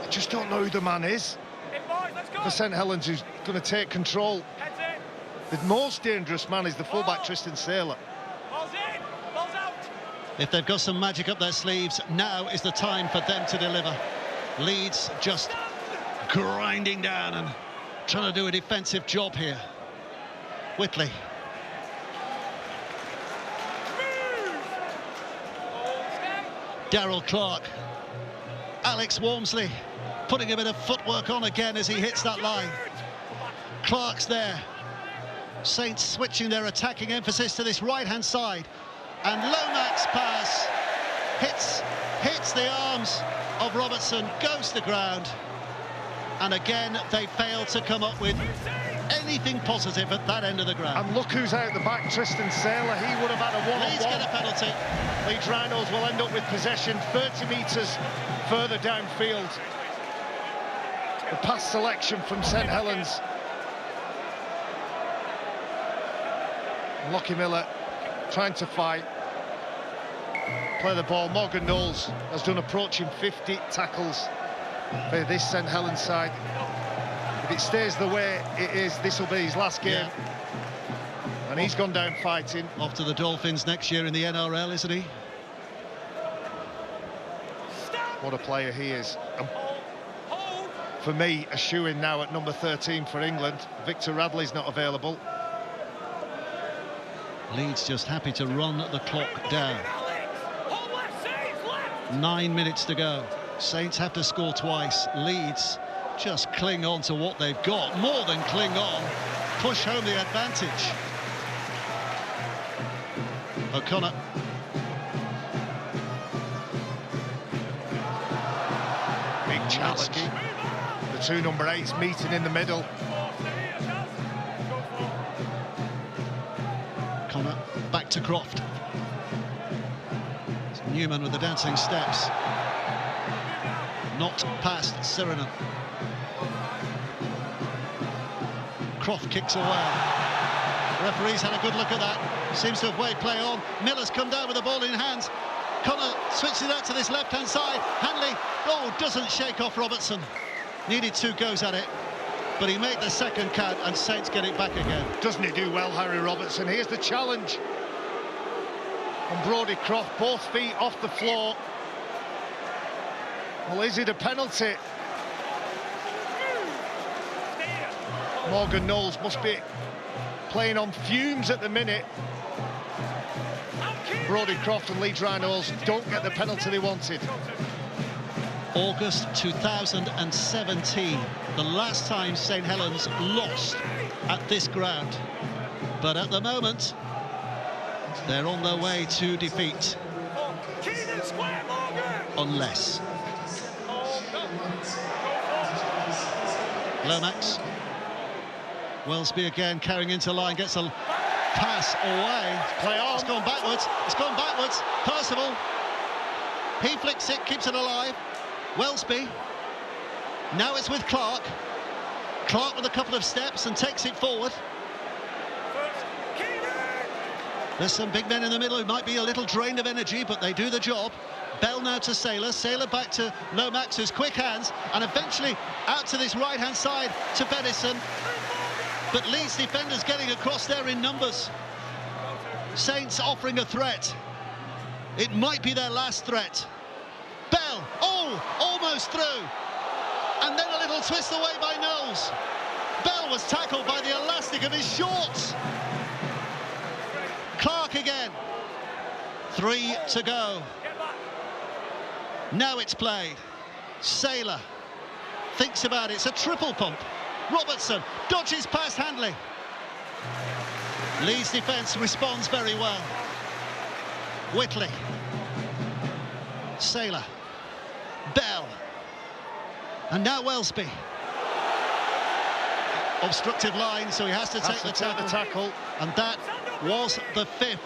I just don't know who the man is for St Helens who's going to take control. The most dangerous man is the fullback Tristan Saylor. If they've got some magic up their sleeves, now is the time for them to deliver. Leeds just grinding down and trying to do a defensive job here. Whitley. Darryl Clark. Alex Walmsley putting a bit of footwork on again as he hits that line. Clark's there. Saints switching their attacking emphasis to this right-hand side. And Lomax's pass hits the arms of Robertson, goes to the ground. And again, they failed to come up with anything positive at that end of the ground. And look who's out the back, Tristan Saylor. He would have had a one-on-one. Leeds get a penalty. Leeds Rhinos will end up with possession 30 metres further downfield. The pass selection from St Helens. Lockie Miller trying to fight. Play the ball. Morgan Knowles has done approaching 50 tackles for this St Helens side. If it stays the way it is, this will be his last game. Yeah. And he's gone down fighting. Off to the Dolphins next year in the NRL, isn't he? What a player he is. For me, a shoe-in now at number 13 for England. Victor Radley's not available. Leeds just happy to run the clock down. 9 minutes to go. Saints have to score twice. Leeds just cling on to what they've got. More than cling on. Push home the advantage. O'Connor. Big challenge. The two number 8s meeting in the middle. Connor back to Croft. It's Newman with the dancing steps. Not past Sirenen. Croft kicks away. Referee's had a good look at that. Seems to have waved play on. Miller's come down with the ball in hands. Connor switches that to this left-hand side. Hanley, doesn't shake off Robertson. Needed 2 goes at it, but he made the second count, and Saints get it back again. Doesn't he do well, Harry Robertson? Here's the challenge on Brodie Croft, both feet off the floor. Well, is it a penalty? Morgan Knowles must be playing on fumes at the minute. Brodie Croft and Leeds Rhinos don't get the penalty they wanted. August 2017, the last time St Helens lost at this ground. But at the moment, they're on their way to defeat. Unless. Lomax. Wellesby again carrying into line, gets a pass away. Play on. It's gone backwards. It's gone backwards. Percival. He flicks it, keeps it alive. Wellesby. Now it's with Clark. Clark with a couple of steps and takes it forward. There's some big men in the middle who might be a little drained of energy, but they do the job. Bell now to Saylor. Saylor back to Lomax, who's quick hands, and eventually out to this right-hand side to Bedison. But Leeds defenders getting across there in numbers. Saints offering a threat. It might be their last threat. Bell, almost through. And then a little twist away by Knowles. Bell was tackled by the elastic of his shorts. Clark again. 3 to go. Now it's played. Saylor thinks about it. It's a triple pump. Robertson dodges past Handley. Leeds defence responds very well. Whitley. Saylor. Bell. And now Wellesby. Obstructive line, so he has to take the tackle. And that was the 5th.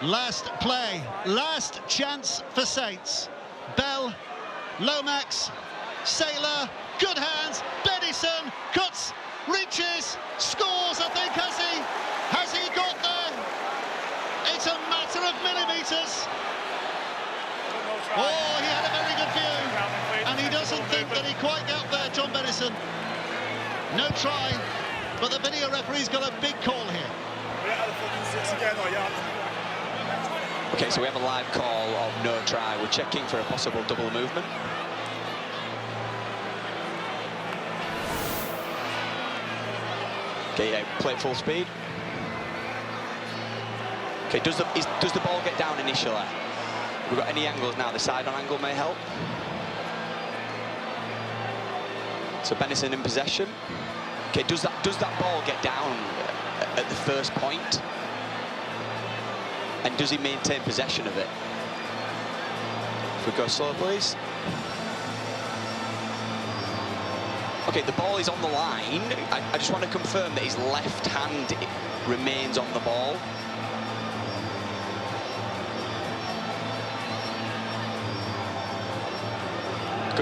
Last play, last chance for Saints. Bell, Lomax, Saylor, good hands, Bedison, cuts, reaches, scores, I think, has he got there? It's a matter of millimetres. Oh, he had a very good view, and he doesn't think that he quite got there, John Bedison. No try, but the video referee's got a big call here. Okay, so we have a live call of no try. We're checking for a possible double movement. Okay, yeah, play at full speed. Okay, does the ball get down initially? We've got any angles now? The side-on angle may help. So Bedison in possession. Okay, does that ball get down at the first point? And does he maintain possession of it? If we go slow, please. Okay, the ball is on the line. I just want to confirm that his left hand remains on the ball.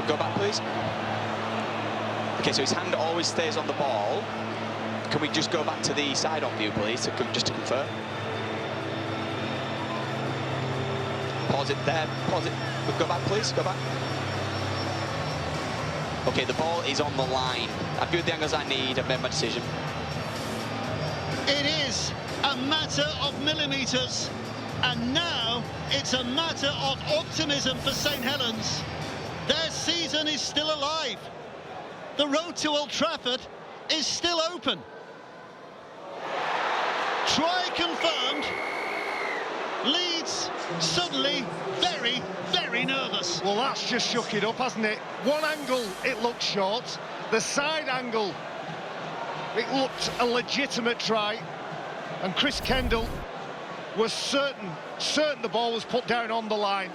Go back, please. Okay, so his hand always stays on the ball. Can we just go back to the side-on view, please, just to confirm? Pause it there, pause it. Go back, please, go back. Okay, the ball is on the line. I've viewed the angles I need, I've made my decision. It is a matter of millimetres, and now it's a matter of optimism for St Helens. Their season is still alive. The road to Old Trafford is still open. Try confirmed. Leeds suddenly very, very nervous. Well, that's just shook it up, hasn't it? One angle, it looked short. The side angle, it looked a legitimate try. And Chris Kendall was certain the ball was put down on the line.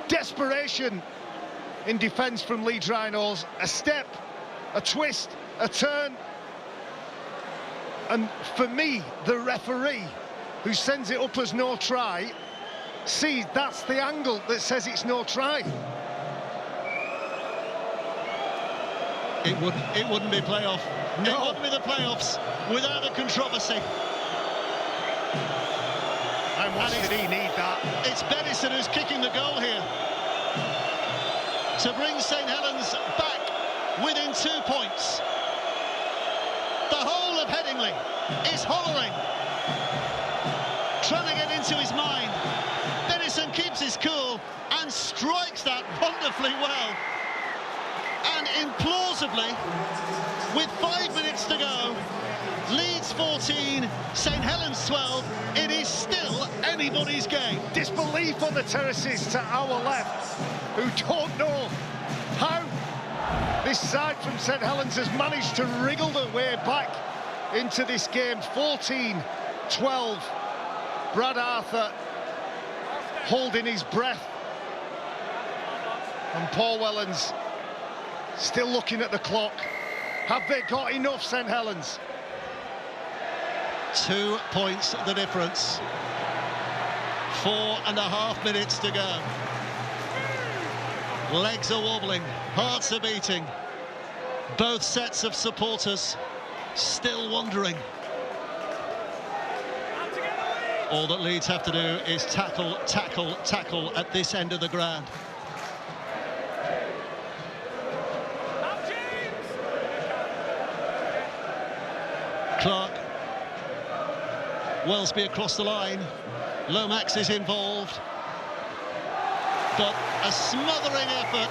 Desperation in defence from Leeds Rhinos. A step, a twist, a turn. And for me, the referee, who sends it up as no try, sees that's the angle that says it's no try. It wouldn't be playoff. No. It wouldn't be the playoffs without a controversy. How much did he need that? It's Benison who's kicking the goal here to bring St Helens back within 2 points. The whole of Headingley is hollering, trying to get into his mind. Benison keeps his cool and strikes that wonderfully well. And implausibly, with 5 minutes to go, Leeds 14, St Helens 12, it is still anybody's game. Disbelief on the terraces to our left, who don't know how this side from St Helens has managed to wriggle their way back into this game. 14-12. Brad Arthur holding his breath. And Paul Wellens still looking at the clock. Have they got enough, St Helens? 2 points the difference. 4.5 minutes to go. Legs are wobbling, hearts are beating. Both sets of supporters still wondering. All that Leeds have to do is tackle, tackle, tackle at this end of the ground. Clark. Wellesby across the line. Lomax is involved. But a smothering effort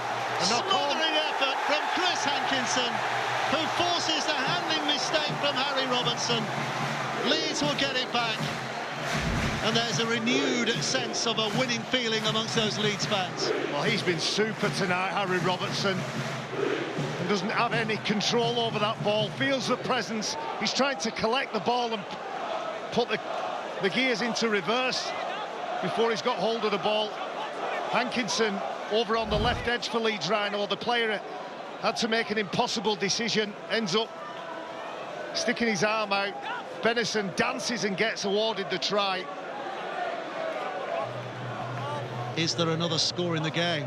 from Chris Hankinson, who forces the handling mistake from Harry Robertson. Leeds will get it back. And there's a renewed sense of a winning feeling amongst those Leeds fans. Well, he's been super tonight, Harry Robertson. He doesn't have any control over that ball, feels the presence. He's trying to collect the ball and put the gears into reverse before he's got hold of the ball. Hankinson over on the left edge for Leeds Rhino. The player had to make an impossible decision, ends up sticking his arm out. Benison dances and gets awarded the try. Is there another score in the game?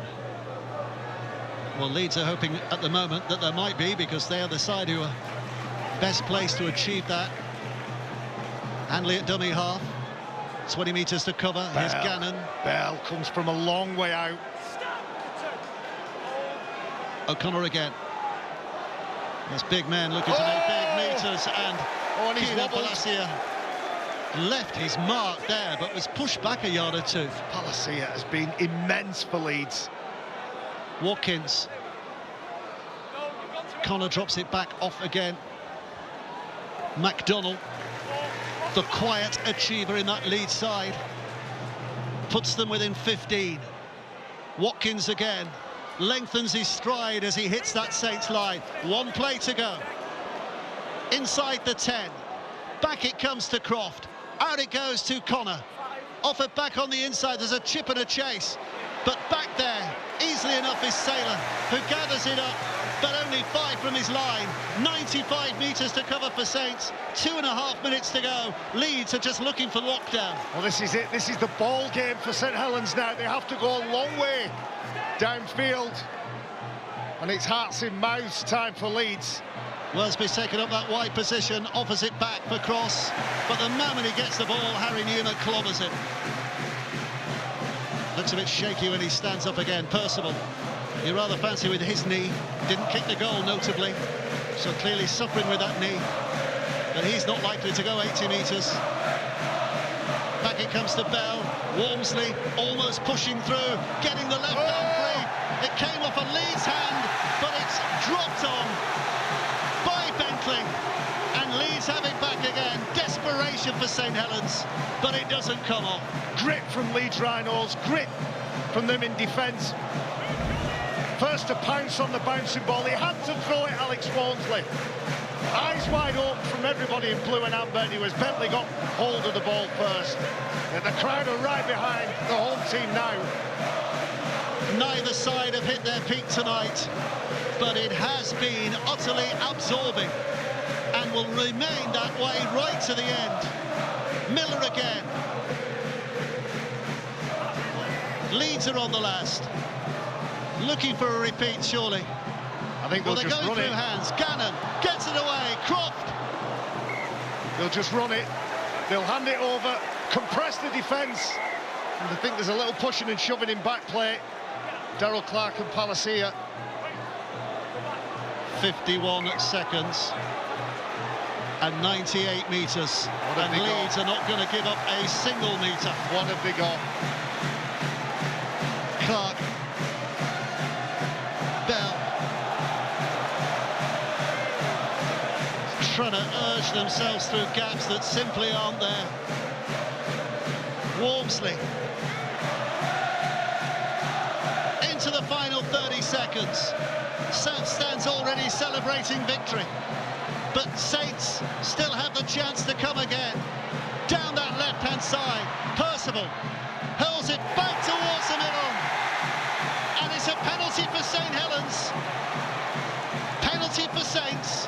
Well, Leeds are hoping at the moment that there might be, because they are the side who are best placed to achieve that. Hanley at dummy half. 20 metres to cover. Here's Gannon. Bell comes from a long way out. O'Connor again. This big man looking to make big metres, and he's Keenan wobbled. Palacia left his mark there, but was pushed back a yard or two. Palacia has been immense for Leeds. Watkins. Connor drops it back off again. McDonnell, the quiet achiever in that Leeds side, puts them within 15. Watkins again lengthens his stride as he hits that Saints line. One play to go. inside the 10. Back it comes to Croft. Out it goes to Connor. Offered back on the inside. There's a chip and a chase. But back there, easily enough, is Saylor, who gathers it up, but only 5 from his line. 95 metres to cover for Saints. 2.5 minutes to go. Leeds are just looking for lockdown. Well, this is it. This is the ball game for St Helens now. They have to go a long way downfield. And it's hearts in mouths time for Leeds. Wellesby's taken up that wide position, offers it back for Cross. But the moment he gets the ball, Harry Newman clobbers it. Looks a bit shaky when he stands up again. Percival, you rather fancy with his knee. Didn't kick the goal, notably. So clearly suffering with that knee. But he's not likely to go 80 metres. Back it comes to Bell. Walmsley almost pushing through, getting the left hand free. It came off a Leeds hand, but it's dropped on by Bentley. And Leeds have it back again. Desperation for St Helens, but it doesn't come off. Grit from Leeds Rhinos, grit from them in defence. First to pounce on the bouncing ball. He had to throw it, Alex Walmsley. Eyes wide open from everybody in blue and amber. It was Bentley got hold of the ball first. And the crowd are right behind the home team now. Neither side have hit their peak tonight, but it has been utterly absorbing and will remain that way right to the end. Miller again. Leeds are on the last. Looking for a repeat, surely. I think they'll they're just going run through it. hands. Gannon gets it away. Croft. They'll just run it. They'll hand it over, compress the defence. And I think there's a little pushing and shoving in back play. Darrell Clark and Palacia. 51 seconds and 98 metres. And Leeds are not going to give up a single metre. What have they got? Clark. Bell. Trying to urge themselves through gaps that simply aren't there. Walmsley. Into the final 30 seconds. South stands already celebrating victory. But Saints still have the chance to come again. Down that left-hand side, Percival hurls it back towards the middle. And it's a penalty for St Helens. Penalty for Saints.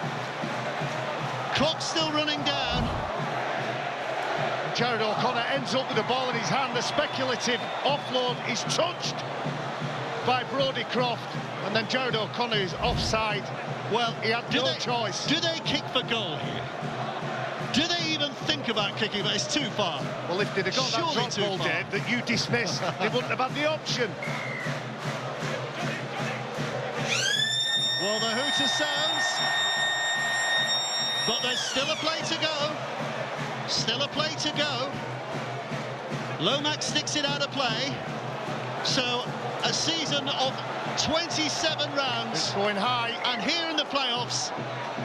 Clock's still running down. Jared O'Connor ends up with the ball in his hand. The speculative offload is touched by Brodie Croft. And then Jared O'Connor is offside. Well, he had no choice. Do they kick for goal here? Do they even think about kicking? But it's too far. Well, if they'd have got Surely that drop ball, Dave, that you dismiss, they wouldn't have had the option. Well, the hooter sounds. But there's still a play to go. Still a play to go. Lomax sticks it out of play. So a season of 27 rounds. It's going high. And here in the playoffs,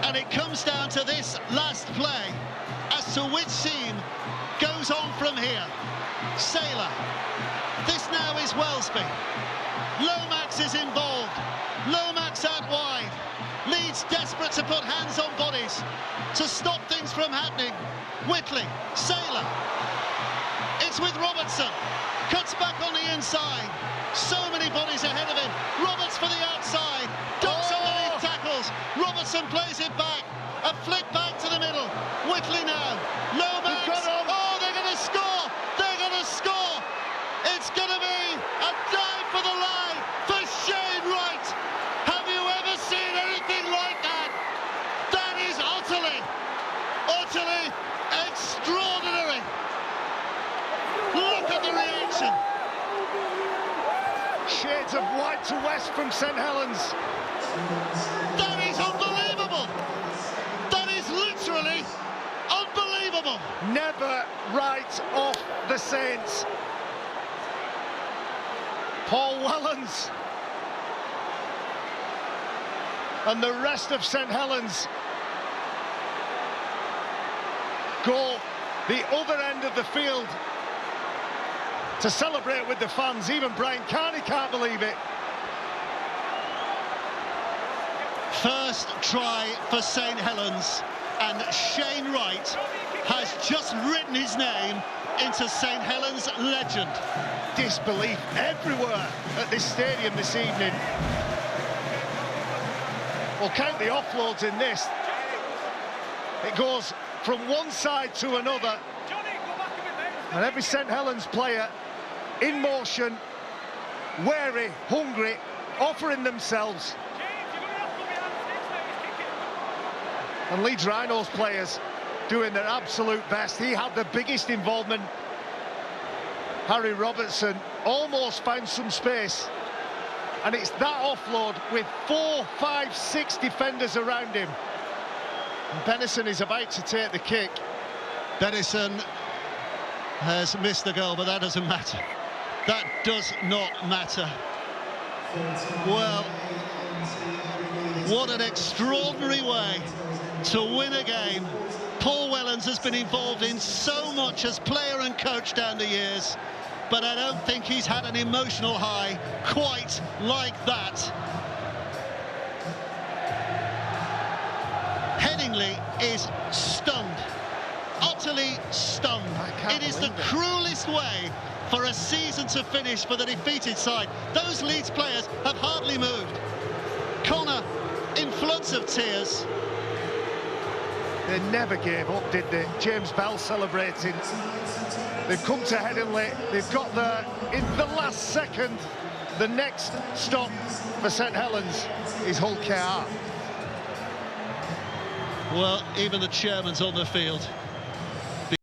and it comes down to this last play as to which team goes on from here. Saylor. This now is Wellesby. Lomax is involved. Lomax out wide. Leeds desperate to put hands on bodies to stop things from happening. Whitley, Saylor. It's with Robertson. Cuts back on the inside. So many bodies ahead of him. Roberts for the outside. Ducks underneath tackles. Robertson plays it back. A flick back to the middle. Whitley now. Lomax. Oh, they're going to score. They're going to score. It's going to be a dive for the line for Shane Wright. Have you ever seen anything like that? That is utterly extraordinary. Look at the reaction. Shades of white to west from St Helens. That is unbelievable. That is literally unbelievable. Never right off the Saints. Paul Wellens and the rest of St Helens go the other end of the field to celebrate with the fans. Even Brian Carney can't believe it. First try for St Helens. and Shane Wright has just written his name into St Helens legend. Disbelief everywhere at this stadium this evening. Well, count the offloads in this. It goes from one side to another, and every St Helens player in motion, wary, hungry, offering themselves. And Leeds Rhinos players doing their absolute best. He had the biggest involvement. Harry Robertson almost found some space, and it's that offload with 4, 5, 6 defenders around him. And Bennison is about to take the kick. Bennison has missed the goal, but that doesn't matter. That does not matter. Well, what an extraordinary way to win a game. Paul Wellens has been involved in so much as player and coach down the years, but I don't think he's had an emotional high quite like that. Headingley is stunned, utterly stunned. It is the cruelest way for a season to finish for the defeated side. Those Leeds players have hardly moved. Connor in floods of tears. They never gave up, did they? James Bell celebrating. They've come to Headingley. They've got there in the last second. The next stop for St Helens is Hull KR. Well, even the chairman's on the field.